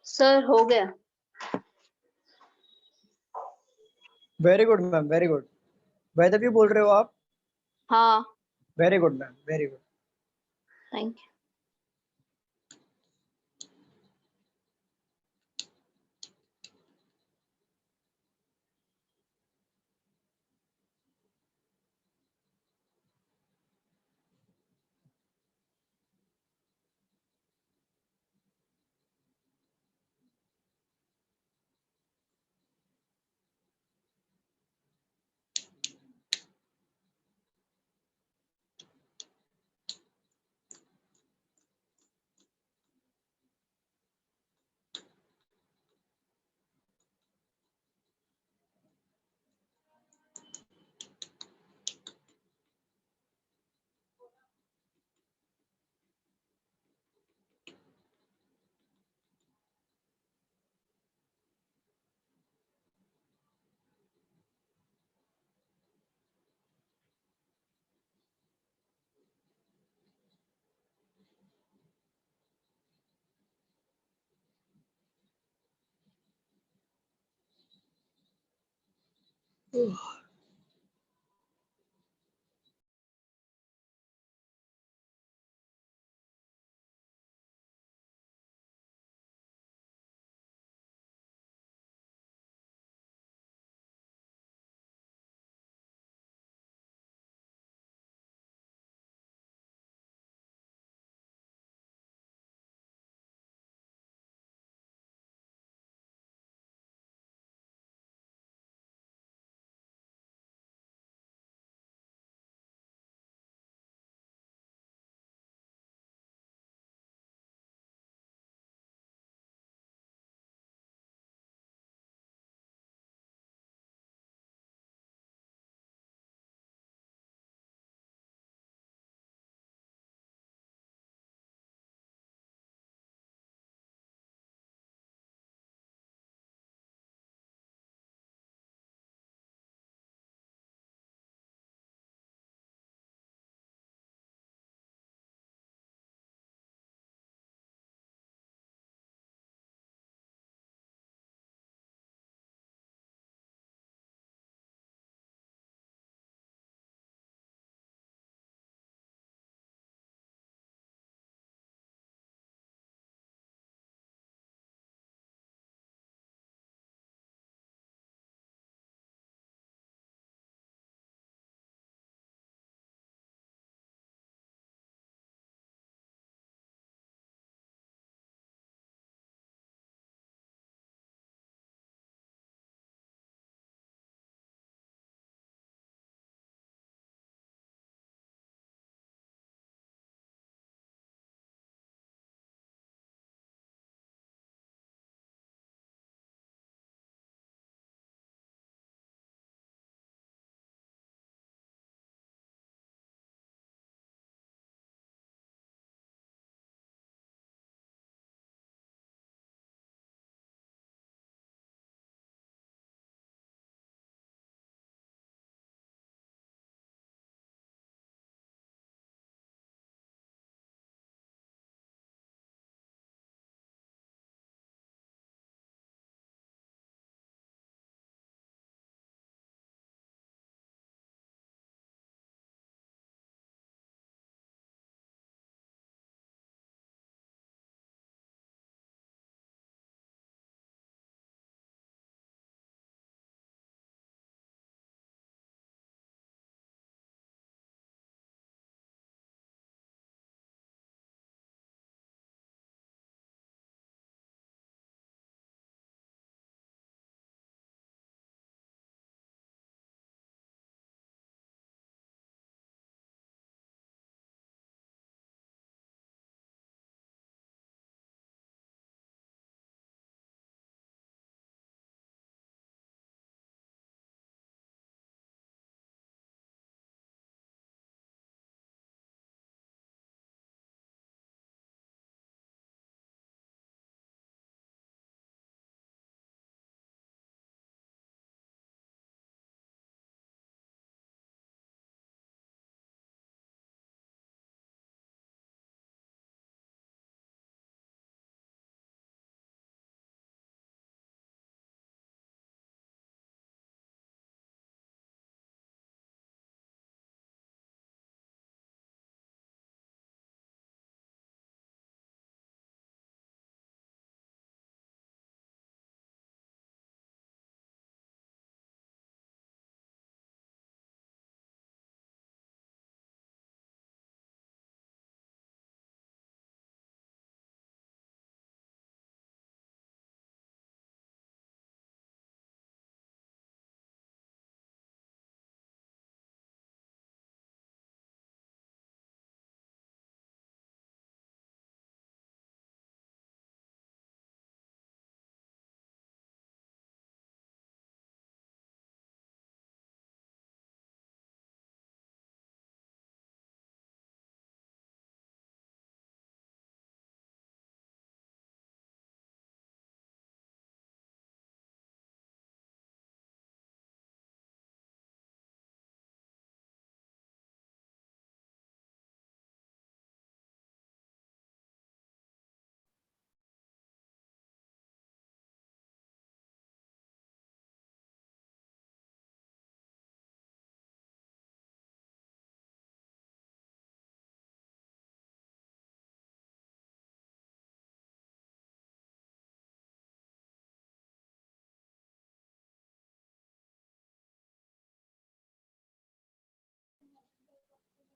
Sir हो गया। Very good ma'am, very good. Vaidavya बोल रहे हो आप? हाँ, very good ma'am, very good. Thank you.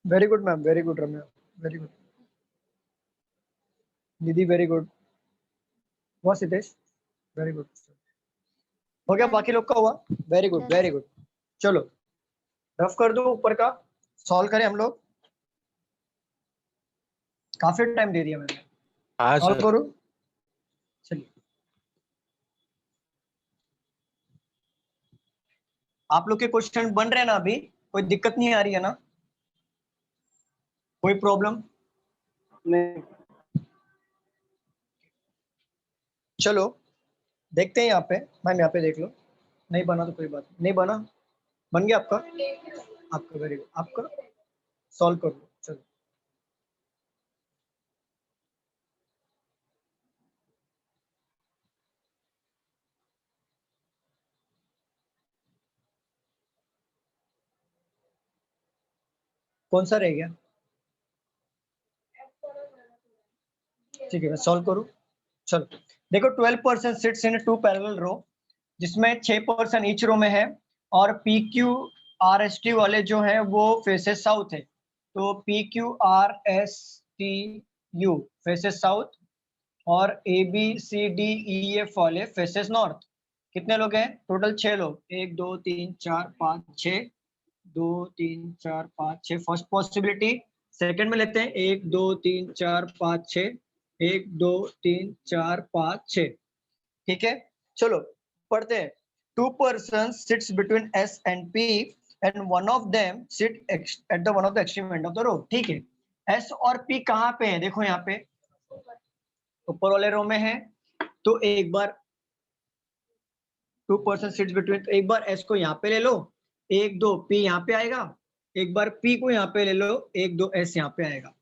Very good ma'am, very good Ramya, very good didi, very good. वाह सिद्धेश, वेरी गुड। हो गया, बाकी लोग का हुआ? Very good, very good. चलो रफ कर दो ऊपर का, सॉल्व करें हम लोग। काफी टाइम दे दिया मैंने, हाँ सॉल्व सर। करो। चलिए, आप लोग के क्वेश्चन बन रहे हैं ना अभी? कोई दिक्कत नहीं आ रही है ना? कोई प्रॉब्लम नहीं? चलो देखते हैं यहाँ पे। मैम यहाँ पे देख लो, नहीं बना तो कोई बात नहीं बना। बन गया आपका? आपका वेरी गुड, आपका सॉल्व कर लो। चलो कौन सा रह गया? ठीक है, मैं सॉल्व करूँ। चलो देखो, 12% सिट्स इन 2 पैरेलल रो, जिसमें 6% ईच रो में है, और P Q R S T वाले जो है वो फेसेस साउथ है। तो P Q R S T U faces south, और A B C D E F वाले फेसेस नॉर्थ। कितने लोग हैं टोटल? 6 लोग। 1 2 3 4 5 6, 2 3 4 5 6 फर्स्ट पॉसिबिलिटी। सेकंड में लेते हैं 1 2 3 4 5 6, 1 2 3 4 5 6। ठीक है, चलो पढ़ते हैं। 2 persons sits between S and P and one of them sit at the one of the extreme end of the row। ठीक है, S और P कहाँ पे है? देखो यहाँ पे ऊपर वाले रो में है। तो एक बार 2 पर्सन सिट्स बिटवीन, तो एक बार S को यहाँ पे ले लो, 1 2 P यहाँ पे आएगा। एक बार P को यहाँ पे ले लो, 1 2 S यहाँ पे आएगा।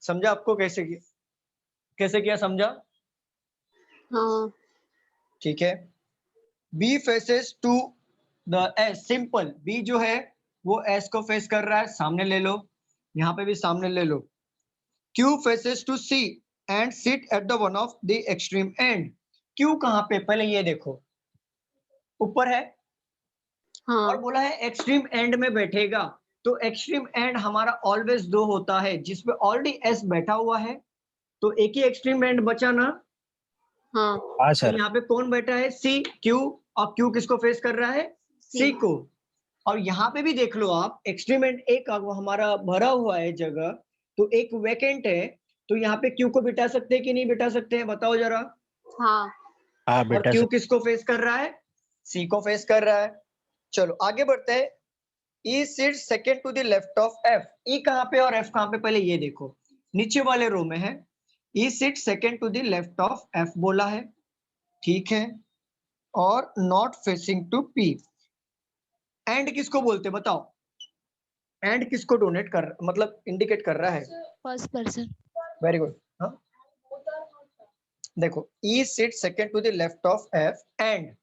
समझा आपको कैसे किया? कैसे किया, समझा? हाँ। ठीक है। B faces to the S, simple. B जो है वो S को फेस कर रहा है, सामने ले लो, यहाँ पे भी सामने ले लो। Q faces to C and sit at the one of the extreme end. Q कहाँ पे? पहले ये देखो, ऊपर है और हाँ। बोला है एक्सट्रीम एंड में बैठेगा। तो एक्सट्रीम एंड हमारा ऑलवेज 2 होता है, जिसपे ऑलरेडी S बैठा हुआ है, तो एक ही एक्सट्रीम एंड बचा ना। हाँ। हाँ तो सर। यहाँ पे कौन बैठा है? C, Q। और Q किसको फेस कर रहा है? C को। और यहाँ पे भी देख लो आप, एक्सट्रीम एंड एक हमारा भरा हुआ है जगह, तो एक वैकेंट है। तो यहाँ पे Q को बिठा सकते हैं कि नहीं बिठा सकते हैं, बताओ जरा। हाँ। हाँ और बेटा Q सर। किसको फेस कर रहा है? C को फेस कर रहा है। चलो आगे बढ़ते हैं। E sits second to the left of F। E कहाँ पे और F कहाँ पे? पहले ये देखो, नीचे वाले रो में है। E sits second to the left of F बोला है, ठीक है, और not facing to P। And किसको बोलते बताओ? एंड किसको डोनेट कर, मतलब इंडिकेट कर रहा है? First person. Very good. हाँ देखो, E sits second to the left of F and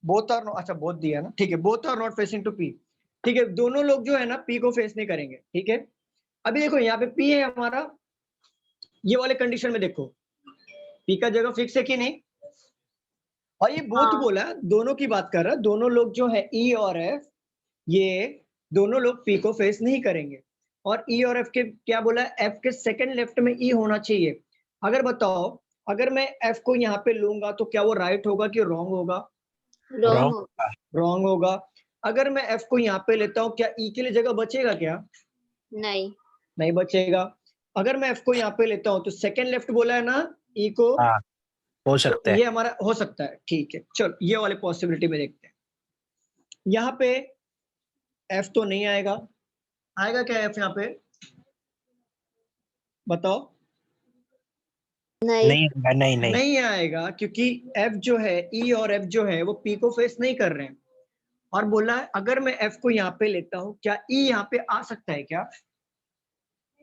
both are अच्छा बोथ दिया ना, ठीक है, both are not facing to P। ठीक है, दोनों लोग जो है ना P को फेस नहीं करेंगे। ठीक है, अभी देखो यहाँ पे P है हमारा, ये वाले कंडीशन में देखो P का जगह फिक्स है कि नहीं? और ये बोथ हाँ। बोला, दोनों की बात कर रहा है। दोनों लोग जो है E और F, ये दोनों लोग P को फेस नहीं करेंगे। और E और F के क्या बोला है? F के सेकंड लेफ्ट में E होना चाहिए। अगर बताओ, अगर मैं F को यहाँ पे लूंगा तो क्या वो राइट होगा कि रॉन्ग होगा? रॉन्ग। रॉन्ग होगा। अगर मैं F को यहाँ पे लेता हूँ, क्या E के लिए जगह बचेगा क्या? नहीं। नहीं बचेगा। अगर मैं F को यहाँ पे लेता हूँ तो सेकंड लेफ्ट बोला है ना E को, हाँ हो तो सकता है। ये हमारा हो सकता है। ठीक है, चलो ये वाले पॉसिबिलिटी में देखते हैं। यहाँ पे F तो नहीं आएगा। आएगा क्या F यहाँ पे? बताओ। नहीं। नहीं नहीं नहीं। नहीं आएगा, क्योंकि F जो है, E और F जो है वो P को फेस नहीं कर रहे हैं। और बोला है अगर मैं F को यहाँ पे लेता हूँ, क्या E यहाँ पे आ सकता है क्या?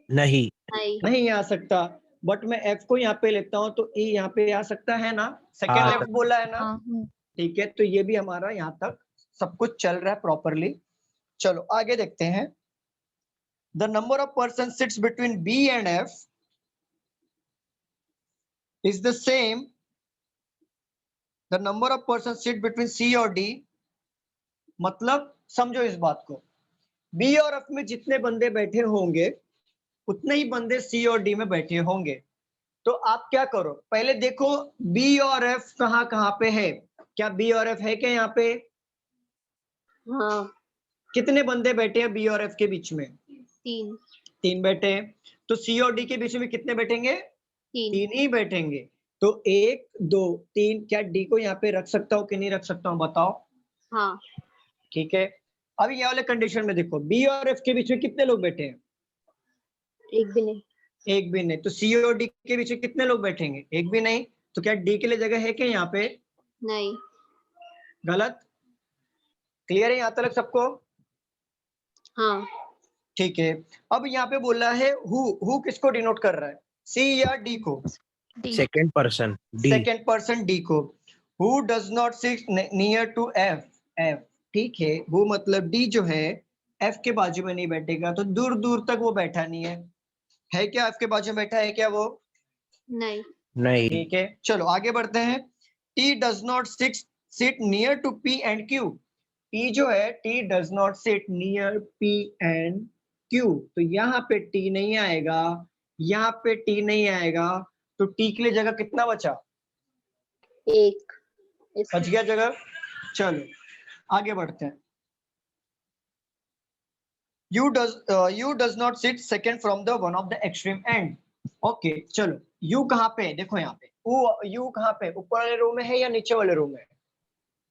नहीं। नहीं। नहीं आ सकता। बट मैं F को यहाँ पे लेता हूँ तो E यहाँ पे आ सकता है ना? सेकेंड हाँ लेफ्ट बोला है ना? हाँ। ठीक है, तो ये भी हमारा यहाँ तक सब कुछ चल रहा है प्रॉपरली। चलो आगे देखते हैं। The number of person sits between B and F is the same the number of persons sit between C और D। मतलब समझो इस बात को, बी और एफ में जितने बंदे बैठे होंगे उतने ही बंदे सी और डी में बैठे होंगे। तो आप क्या करो, पहले देखो बी और एफ कहाँ कहाँ पे है। क्या बी और एफ है क्या यहाँ पे? हाँ, कितने बंदे बैठे हैं बी और एफ के बीच में? 3 3 बैठे हैं। तो सी और डी के बीच में कितने बैठेंगे? 3 3 ही बैठेंगे। तो 1 2 3, क्या डी को यहाँ पे रख सकता हूँ कि नहीं रख सकता हूँ बताओ? हाँ, ठीक है। अब ये वाले कंडीशन में देखो बी और एफ के बीच में कितने लोग बैठे हैं? एक भी नहीं। एक भी नहीं। तो सी और डी के बीच में कितने लोग बैठेंगे? एक भी नहीं। तो क्या डी के लिए जगह है क्या यहाँ पे? नहीं। गलत। क्लियर है यहाँ तक सबको? हाँ, ठीक है। अब यहाँ पे बोला है हु किसको डिनोट कर रहा है? सी या डी को? D. Second person D. Second person D को। Who does not sit near to F. F, ठीक है। हु मतलब डी जो है एफ के बाजू में नहीं बैठेगा, तो दूर दूर तक वो बैठा नहीं है क्या एफ के बाजू में बैठा है क्या वो? नहीं। नहीं। ठीक है, चलो आगे बढ़ते हैं। T does not sit near to P and Q. T जो है T does not sit near P and Q, तो यहाँ पे टी नहीं आएगा, यहाँ पे टी नहीं आएगा। तो टी के लिए जगह कितना बचा? 1 बच गया जगह। चलो आगे बढ़ते हैं। You does not sit second from the one of the extreme and. Okay चलो, यू कहाँ पे है? देखो यहाँ पे यू कहाँ पे, ऊपर वाले रो में है या नीचे वाले रो में है?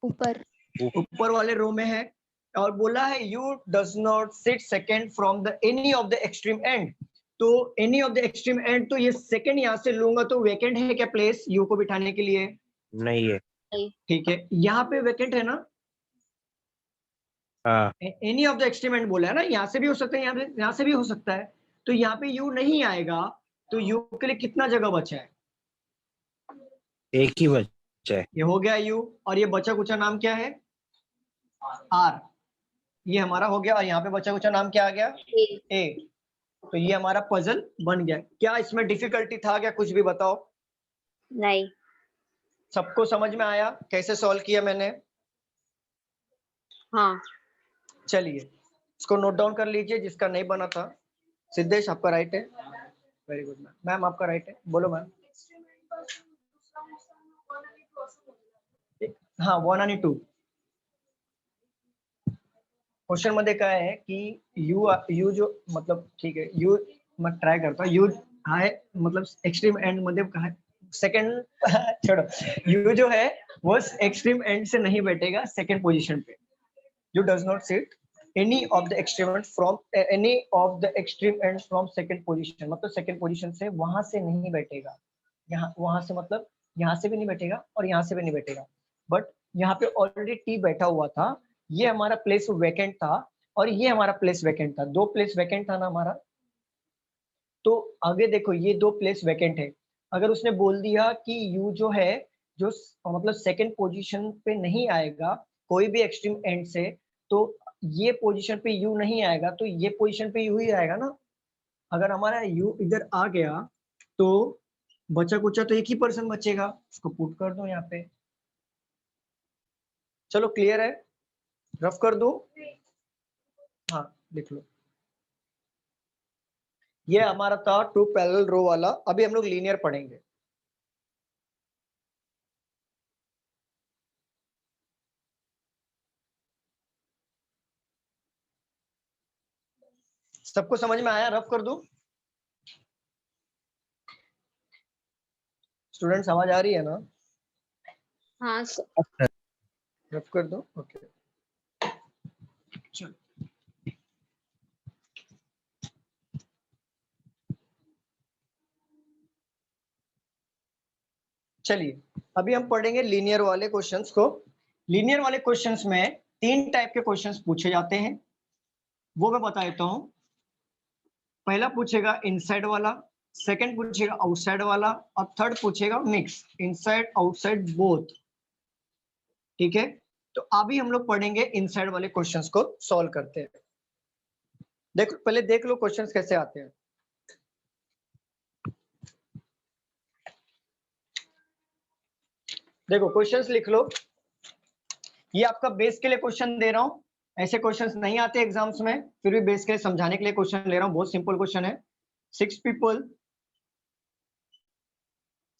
ऊपर। ऊपर वाले रो में है। और बोला है U does not sit second from the any of the extreme end. तो any of the extreme end, तो ये सेकेंड यहाँ से लूंगा तो वेकेंट है क्या प्लेस यू को बिठाने के लिए? नहीं है। ठीक है, यहाँ पे वेकेंट है ना? हाँ। Any of the extreme and बोला है ना, यहाँ से भी हो सकता है, यहाँ से भी हो सकता है। तो यहाँ पे यू नहीं आएगा, तो यू के लिए कितना जगह बचा है? एक ही बच्चा है। ये हो गया यू, और ये बचा कुचा नाम क्या है? आर। ये हमारा हो गया, और यहाँ पे बचा कुचा नाम क्या आ गया? ए। तो ये हमारा पजल बन गया। क्या इसमें डिफिकल्टी था क्या? कुछ भी बताओ। नहीं। सबको समझ में आया कैसे सॉल्व किया मैंने? हाँ, चलिए इसको नोट डाउन कर लीजिए जिसका नहीं बना था। सिद्धेश आपका राइट है, वेरी गुड मैम। मैम आपका राइट है, बोलो मैम। हाँ 1 आणि 2 क्वेश्चन मध्ये काय आहे की यू जो मतलब ठीक है यू, मैं ट्राई करता हूँ। यू है मतलब एक्सट्रीम एंड मध्ये काय सेकंड छोड़ो, यू जो है वो एक्सट्रीम एंड से नहीं बैठेगा सेकंड पोजीशन पे। You does not seat any of the extreme and from second position, मतलब सेकंड पोजीशन से वहां से नहीं बैठेगा। यहाँ वहां से मतलब यहाँ से भी नहीं बैठेगा और यहाँ से भी नहीं बैठेगा। बट यहाँ पे ऑलरेडी टी बैठा हुआ था, ये हमारा प्लेस वैकेंट था और ये हमारा प्लेस वैकेंट था। 2 प्लेस वैकेंट था ना हमारा। तो आगे देखो ये 2 प्लेस वैकेंट है। अगर उसने बोल दिया कि यू जो है जो मतलब सेकंड पोजीशन पे नहीं आएगा कोई भी एक्सट्रीम एंड से, तो ये पोजीशन पे यू नहीं आएगा, तो ये पोजीशन पे यू ही आएगा ना। अगर हमारा यू इधर आ गया तो बचा कुचा तो एक ही पर्सन बचेगा, उसको पुट कर दो यहाँ पे। चलो क्लियर है? रफ कर दो। हाँ लिख लो। ये हमारा था 2 पैरेलल रो वाला। अभी हम लोग लीनियर पढ़ेंगे। सबको समझ में आया? रफ कर दो स्टूडेंट्स, आवाज आ रही है ना? हाँ, रफ कर दो। ओके चलो चलिए अभी हम पढ़ेंगे लीनियर वाले क्वेश्चंस को। लीनियर वाले क्वेश्चंस में 3 टाइप के क्वेश्चंस पूछे जाते हैं, वो मैं बता देता हूं। पहला पूछेगा इनसाइड वाला, सेकंड पूछेगा आउटसाइड वाला, और थर्ड पूछेगा मिक्स, इनसाइड आउटसाइड बोथ। ठीक है, तो अभी हम लोग पढ़ेंगे इनसाइड वाले क्वेश्चंस को सॉल्व करते हैं। देखो पहले देख लो क्वेश्चंस कैसे आते हैं। देखो क्वेश्चंस लिख लो। ये आपका बेस के लिए क्वेश्चन दे रहा हूं, ऐसे क्वेश्चंस नहीं आते एग्जाम्स में, फिर भी बेस के समझाने के लिए क्वेश्चन ले रहा हूँ, बहुत सिंपल क्वेश्चन है। 6 people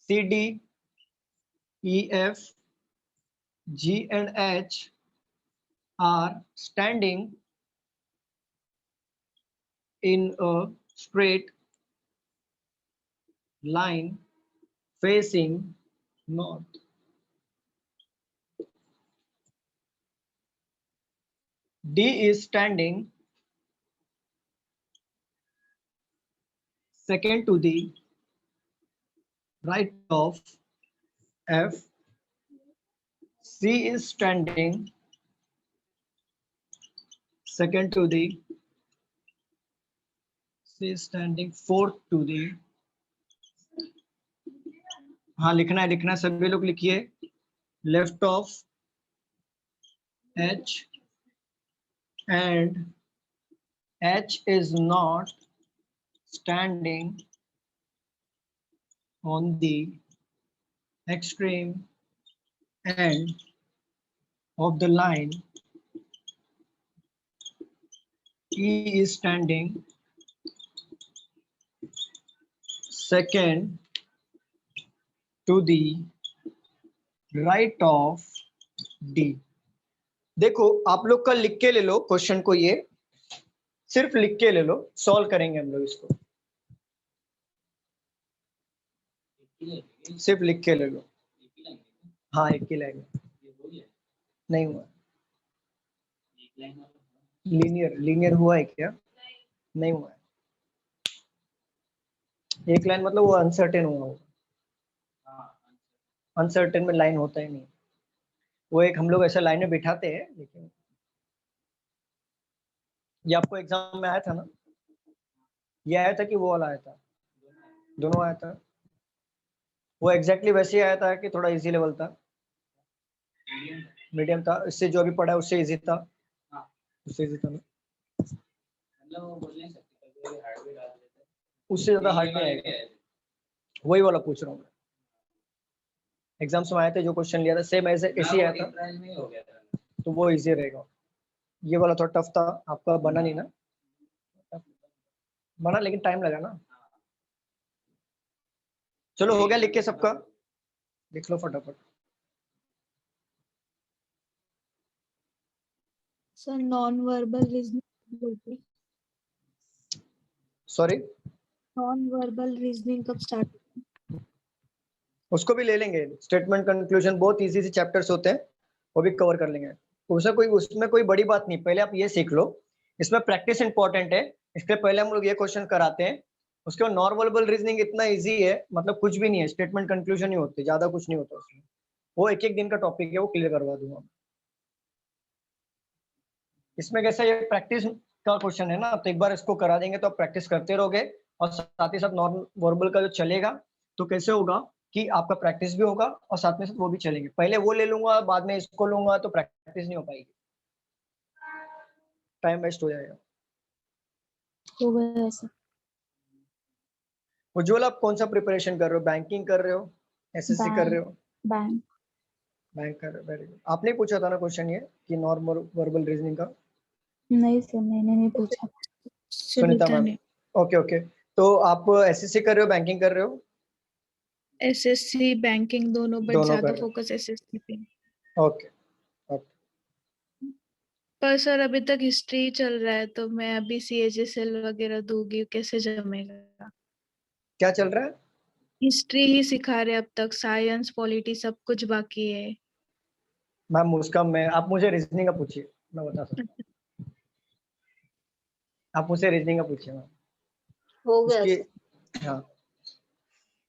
C D E F G and H are standing in a straight line facing north. D is standing second to the right of F. C is standing second to the, C is standing fourth to the, हाँ लिखना है सभी लोग लिखिए, left of H and H is not standing on the extreme end of the line. E is standing second to the right of D. देखो आप लोग का लिख के ले लो क्वेश्चन को, ये सिर्फ लिख के ले लो, सॉल्व करेंगे हम लोग इसको, सिर्फ लिख के ले लो। हाँ एक ही लाइन नहीं हुआ, लीनियर हुआ है क्या? नहीं हुआ है, एक लाइन मतलब वो अनसर्टेन हुआ होगा, अनसर्टेन में लाइन होता ही नहीं, वो एक हम लोग ऐसा लाइन में बिठाते हैं। लेकिन ये आपको एग्जाम में आया था ना, ये आया था कि वो वाला आया था? दोनों आया था। वो एग्जैक्टली वैसे ही आया था कि थोड़ा इजी लेवल था, मीडियम था, इससे जो अभी पढ़ा है उससे इजी था, उससे इजी था ना, उससे ज्यादा हार्ड नहीं आएगा, वही वाला पूछ रहा हूँ मैं। एग्जाम्स में आए थे जो क्वेश्चन लिया था सेम ऐसे ही आया था, तो वो इजी रहेगा। ये वाला थोड़ा टफ था, आपका बना नहीं ना? बना लेकिन टाइम लगा ना। चलो हो गया लिख के सबका, लिख लो फटाफट। Sir non verbal reasoning, sorry, non verbal reasoning कब स्टार्ट? उसको भी ले लेंगे, स्टेटमेंट कंक्लूजन बहुत इजी से चैप्टर्स होते हैं, वो भी कवर कर लेंगे, उसमें कोई बड़ी बात नहीं। पहले आप ये सीख लो, इसमें प्रैक्टिस इंपॉर्टेंट है, इसके पहले हम लोग ये क्वेश्चन कराते हैं। उसके बाद नॉन वर्बल रीजनिंग इतना इजी है, मतलब कुछ भी नहीं है, स्टेटमेंट कंक्लूजन ही होते, ज्यादा कुछ नहीं होता उसमें, वो एक एक दिन का टॉपिक है, वो क्लियर करवा दूंगा। इसमें कैसा ये प्रैक्टिस का क्वेश्चन है ना, तो एक बार इसको करा देंगे तो आप प्रैक्टिस करते रहोगे, और साथ ही साथ नॉन वर्बल का जो चलेगा तो कैसे होगा कि आपका प्रैक्टिस भी होगा और साथ में साथ वो भी चलेंगे। पहले वो ले लूंगा बाद में इसको लूंगा तो प्रैक्टिस नहीं हो पाएगी, टाइम वेस्ट हो जाएगा। उज्ज्वल आप कौन सा प्रिपरेशन कर रहे हो? बैंकिंग कर रहे हो, एसएससी कर रहे हो? बैंक कर रहे हो, वेरी गुड। आपने पूछा था ना क्वेश्चन ये कि नॉन वर्बल रीजनिंग का? नहीं सर मैंने नहीं पूछा। सुनीता मैम, ओके, तो आप एसएससी कर रहे हो, बैंकिंग कर रहे हो? एसएससी बैंकिंग दोनों, बट दोनों ज्यादा कर रहे हो। फोकस एसएससी पे। ओके, पर सर अभी तक हिस्ट्री चल रहा है, तो मैं अभी सीएचएसएल वगैरह दूंगी, कैसे जमेगा? क्या चल रहा है? हिस्ट्री ही सिखा रहे अब तक, साइंस पॉलिटी सब कुछ बाकी है। मैम उसका मैं, आप मुझे रीजनिंग का पूछिए, मैं बता सकता हूँ। आप मुझसे रीजनिंग का पूछिए मैम। हो गया उसकी, सर। हाँ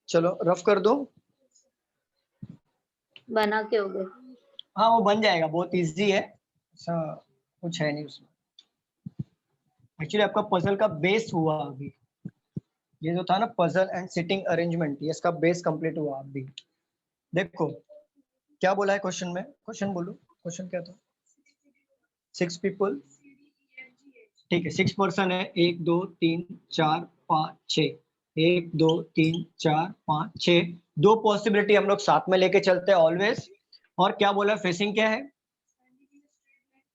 चलो रफ कर दो। बना के हो गया। हाँ वो बन जाएगा, बहुत इजी है, ऐसा कुछ है नहीं उसमें। एक्चुअली आपका पजल का बेस हुआ अभी, ये जो था ना पजल एंड सिटिंग अरेंजमेंट, ये इसका बेस कंप्लीट हुआ अभी। देखो क्या बोला है क्वेश्चन में, क्वेश्चन बोलो, क्वेश्चन क्या था? 6 people, ठीक है, 6 पर्सन है, 1 2 3 4 5 6, 1 2 3 4 5 6, 2 पॉसिबिलिटी हम लोग साथ में लेके चलते हैं ऑलवेज। और क्या बोला, फेसिंग क्या है?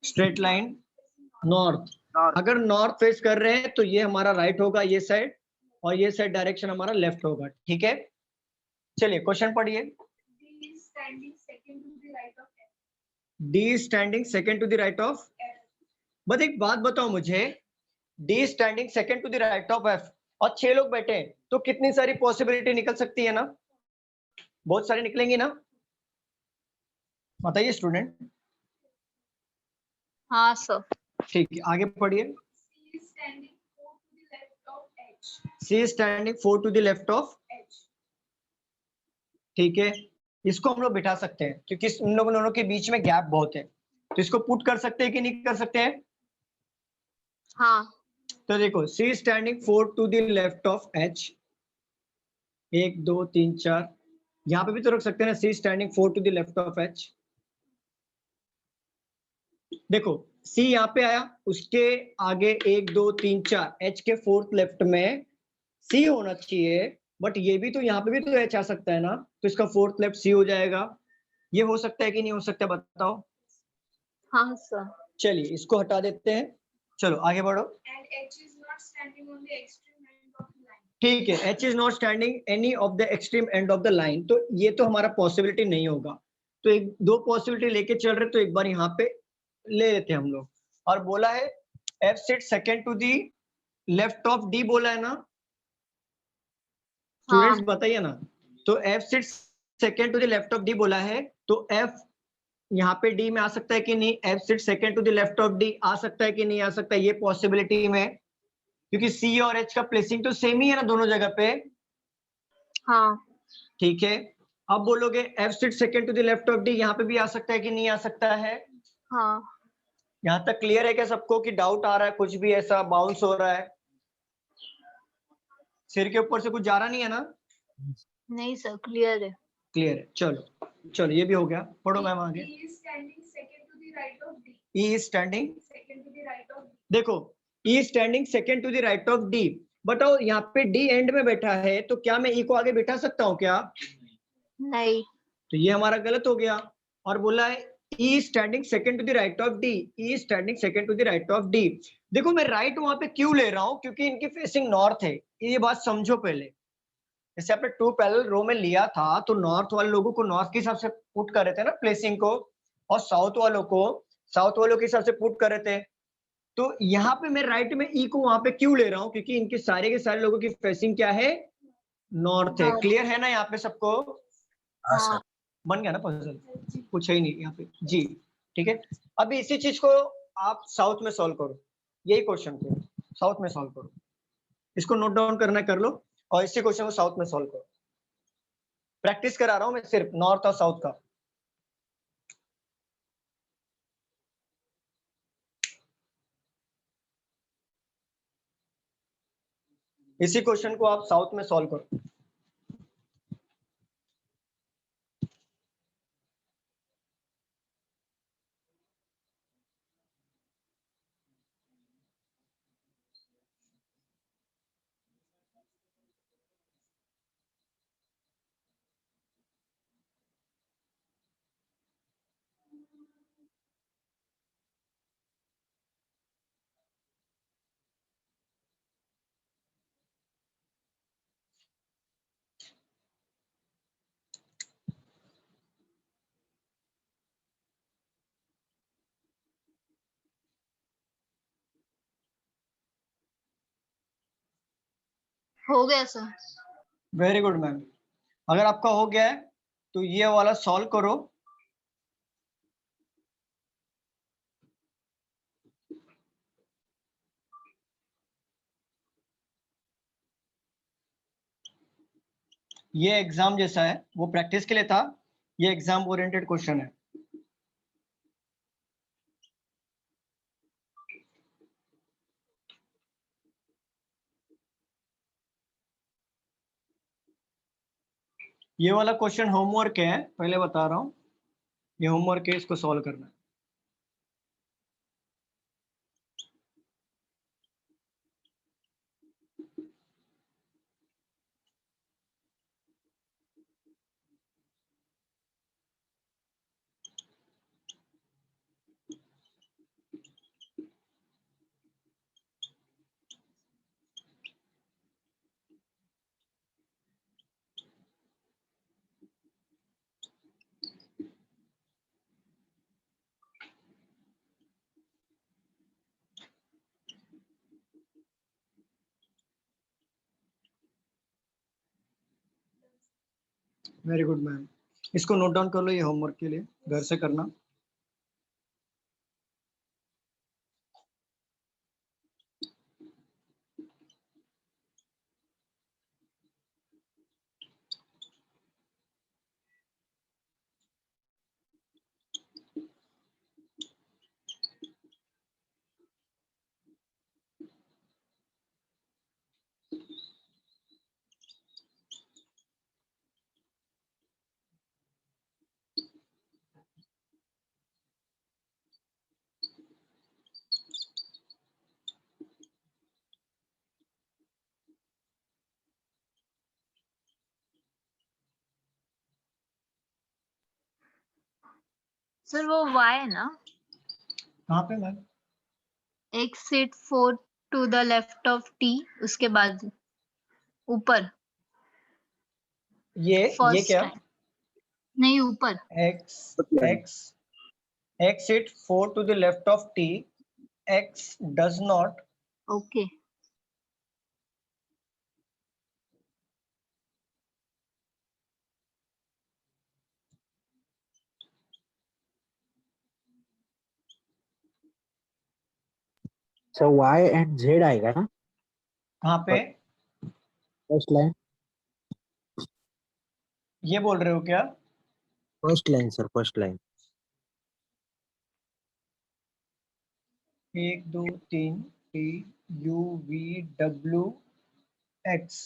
Straight line north. अगर नॉर्थ फेस कर रहे हैं तो ये हमारा राइट होगा ये साइड, और ये साइड डायरेक्शन हमारा लेफ्ट होगा। ठीक है, चलिए क्वेश्चन पढ़िए। D is standing second to the right of F. D standing second to the right of, बस एक बात बताओ मुझे, D standing second to the right of F, और 6 लोग बैठे हैं तो कितनी सारी पॉसिबिलिटी निकल सकती है ना? बहुत सारी निकलेंगी ना? बताइए स्टूडेंट। हाँ सर। ठीक है, आगे पढ़िए। C is standing 4 to the left of H. C standing 4 to the left of, H. ठीक है, इसको हम लोग बिठा सकते हैं क्योंकि इन लोगों दोनों के बीच में गैप बहुत है, तो इसको पुट कर सकते हैं कि नहीं कर सकते हैं? हाँ। तो देखो, C standing 4 to the left of H, 1 2 3 4, यहाँ पे भी तो रख सकते हैं ना, C standing 4 to the left of H. देखो सी यहाँ पे आया, उसके आगे 1 2 3 4, एच के फोर्थ लेफ्ट में सी होना चाहिए, बट ये भी तो यहाँ पे भी तो एच आ सकता है ना, तो इसका फोर्थ लेफ्ट सी हो जाएगा। ये हो सकता है कि नहीं हो सकता, बताओ। हाँ सर। चलिए इसको हटा देते हैं, चलो आगे बढ़ो। And H is not standing on the extreme end of the line. ठीक है, H is not standing any of the extreme end of the line, तो ये तो हमारा पॉसिबिलिटी नहीं होगा। तो एक दो पॉसिबिलिटी लेके चल रहे, तो एक बार यहाँ पे ले लेते हैं हम लोग। और बोला है F sit second to the left of D, बोला है ना स्टूडेंट्स? हाँ। बताइए ना। तो F sit second to the left of D बोला है, तो एफ यहाँ पे डी में आ सकता है कि नहीं? F sit second to the left of D आ सकता है कि नहीं आ सकता है? ये पॉसिबिलिटी में, क्योंकि सी और एच का प्लेसिंग तो सेम ही है ना दोनों जगह पे। हाँ। ठीक है, अब बोलोगे F sit second to the left of D, यहाँ पे भी आ सकता है कि नहीं आ सकता है? हाँ। यहाँ तक क्लियर है क्या सबको, कि डाउट आ रहा है, कुछ भी ऐसा बाउंस हो रहा है, सिर के ऊपर से कुछ जा रहा नहीं है ना? नहीं सर, क्लियर है। क्लियर है, चलो चलो ये भी हो गया। पढ़ो मैम आगे। E is standing second to the right of D. E standing, Second to the right of D. देखो E standing second to the right of D, बताओ यहाँ पे डी एंड में बैठा है, तो क्या मैं ई को आगे बिठा सकता हूँ क्या? नहीं। तो ये हमारा गलत हो गया। और बोला है E standing second to the right of D, E standing second to the right of D. देखो मैं राइट वहां पे क्यों ले रहा हूँ, क्योंकि इनकी फेसिंग नॉर्थ है, ये बात समझो पहले। जैसे आपने 2 पैरेलल रो में लिया था, तो नॉर्थ वाले लोगों को नॉर्थ के हिसाब से पुट कर रहे थे ना प्लेसिंग को, और साउथ वालों को साउथ वालों के हिसाब से पुट कर रहे थे। तो यहाँ पे मैं राइट में ई को वहां पे क्यों ले रहा हूँ, क्योंकि इनके सारे के सारे लोगों की फेसिंग क्या है? नॉर्थ है। क्लियर है ना यहाँ पे सबको? हाँ। बन गया ना पजल, कुछ है ही नहीं यहाँ पे जी। ठीक है, अभी इसी चीज को आप साउथ में सॉल्व करो, यही क्वेश्चन थे, साउथ में सॉल्व करो। इसको नोट डाउन करना है कर लो, और इसी क्वेश्चन को साउथ में सॉल्व करो। प्रैक्टिस करा रहा हूं मैं सिर्फ नॉर्थ और साउथ का। इसी क्वेश्चन को आप साउथ में सॉल्व करो। हो गया सर। Very good ma'am. अगर आपका हो गया है तो ये वाला सॉल्व करो। ये एग्जाम जैसा है, वो प्रैक्टिस के लिए था, ये एग्जाम ओरिएंटेड क्वेश्चन है। ये वाला क्वेश्चन होमवर्क है, पहले बता रहा हूँ, ये होमवर्क है, इसको सॉल्व करना है। वेरी गुड मैम, इसको नोट डाउन कर लो, ये होमवर्क के लिए घर से करना। सर वो y है ना, कहाँ पे ma'am? exit 4 to the left of t, उसके बाद ऊपर ये फर्स्ट क्या? टाइम, नहीं ऊपर, x it 4 to the left of t, x does not okay So Y and Z आएगा ना कहाँ पे? First line? ये बोल रहे हो क्या? First line sir, first line. 1 2 3 t u v w x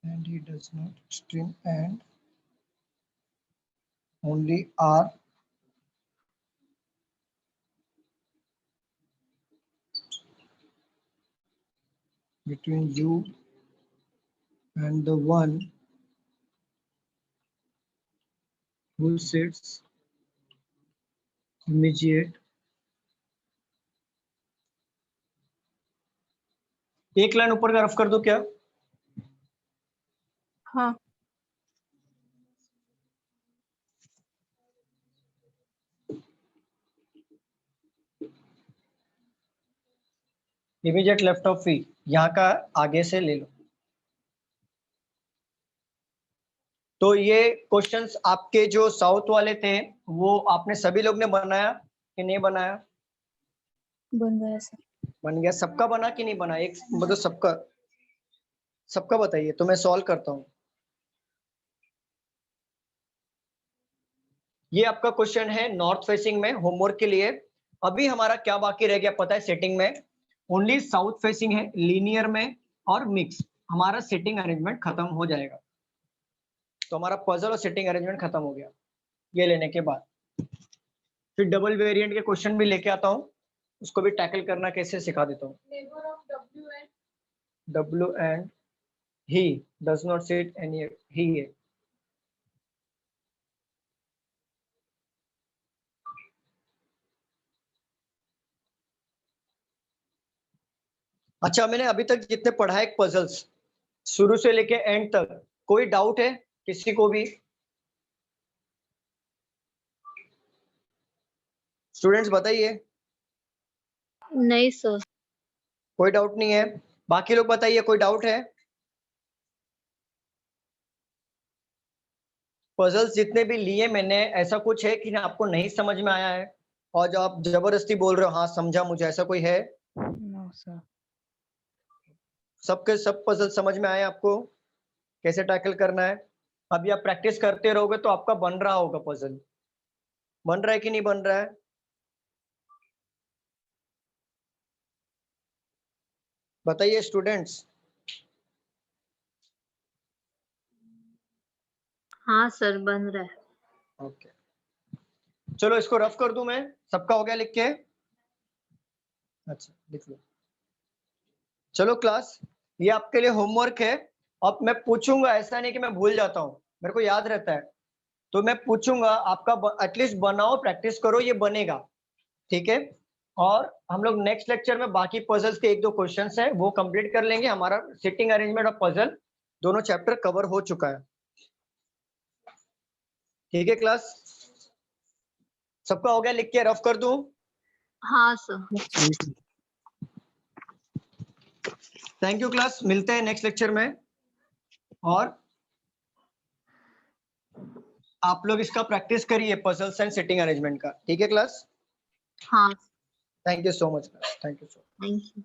and he does not stream and only r between you and the one who sits immediate। एक लाइन ऊपर का रफ कर दो क्या? हाँ इमीडिएट लेफ्ट ऑफ फी, यहाँ का आगे से ले लो। तो ये क्वेश्चंस आपके जो साउथ वाले थे वो आपने सभी लोग ने बनाया कि नहीं बनाया? बन गया सर। बन गया। सबका बना कि नहीं बना? एक मतलब सबका बताइए तो मैं सॉल्व करता हूँ। ये आपका क्वेश्चन है नॉर्थ फेसिंग में, होमवर्क के लिए। अभी हमारा क्या बाकी रह गया पता है? सेटिंग में ओनली साउथ फेसिंग है, लीनियर में और मिक्स। हमारा सेटिंग अरेंजमेंट खत्म हो जाएगा। तो हमारा पजल और सेटिंग अरेंजमेंट खत्म हो गया ये लेने के बाद। फिर डबल वेरिएंट के क्वेश्चन भी लेके आता हूँ, उसको भी टैकल करना कैसे सिखा देता हूँ। Neighbor of W and W and he does not sit any he है। अच्छा, मैंने अभी तक जितने पढ़ाए पजल्स शुरू से लेके एंड तक, कोई डाउट है किसी को भी? स्टूडेंट्स बताइए। नहीं सर, कोई डाउट नहीं है? बाकी लोग बताइए, कोई डाउट है? पजल्स जितने भी लिए मैंने, ऐसा कुछ है कि आपको नहीं समझ में आया है और जो आप जबरदस्ती बोल रहे हो हाँ समझा मुझे, ऐसा कोई है? No, sir. सबके सब पजल समझ में आए आपको कैसे टैकल करना है? अभी आप प्रैक्टिस करते रहोगे तो आपका बन रहा होगा पजल। बन रहा है कि नहीं बन रहा है? बताइए स्टूडेंट्स। हाँ सर बन रहा है। ओके, चलो इसको रफ कर दूं मैं। सबका हो गया लिख के? अच्छा लिख लो। चलो क्लास, ये आपके लिए होमवर्क है। अब मैं पूछूंगा, ऐसा नहीं कि मैं भूल जाता हूँ, मेरे को याद रहता है। तो मैं पूछूंगा आपका, एटलीस्ट बनाओ, प्रैक्टिस करो, ये बनेगा। ठीक है? और हम लोग नेक्स्ट लेक्चर में बाकी पजल्स के 1-2 क्वेश्चंस हैं वो कंप्लीट कर लेंगे। हमारा सिटिंग अरेंजमेंट और पजल दोनों चैप्टर कवर हो चुका है। ठीक है क्लास? सबका हो गया लिख के रफ कर दूं? हाँ सर। थैंक यू क्लास, मिलते हैं नेक्स्ट लेक्चर में। और आप लोग इसका प्रैक्टिस करिए, पजल्स एंड सिटिंग अरेंजमेंट का, ठीक है क्लास? हाँ, thank you so much class, thank you so much. Thank you.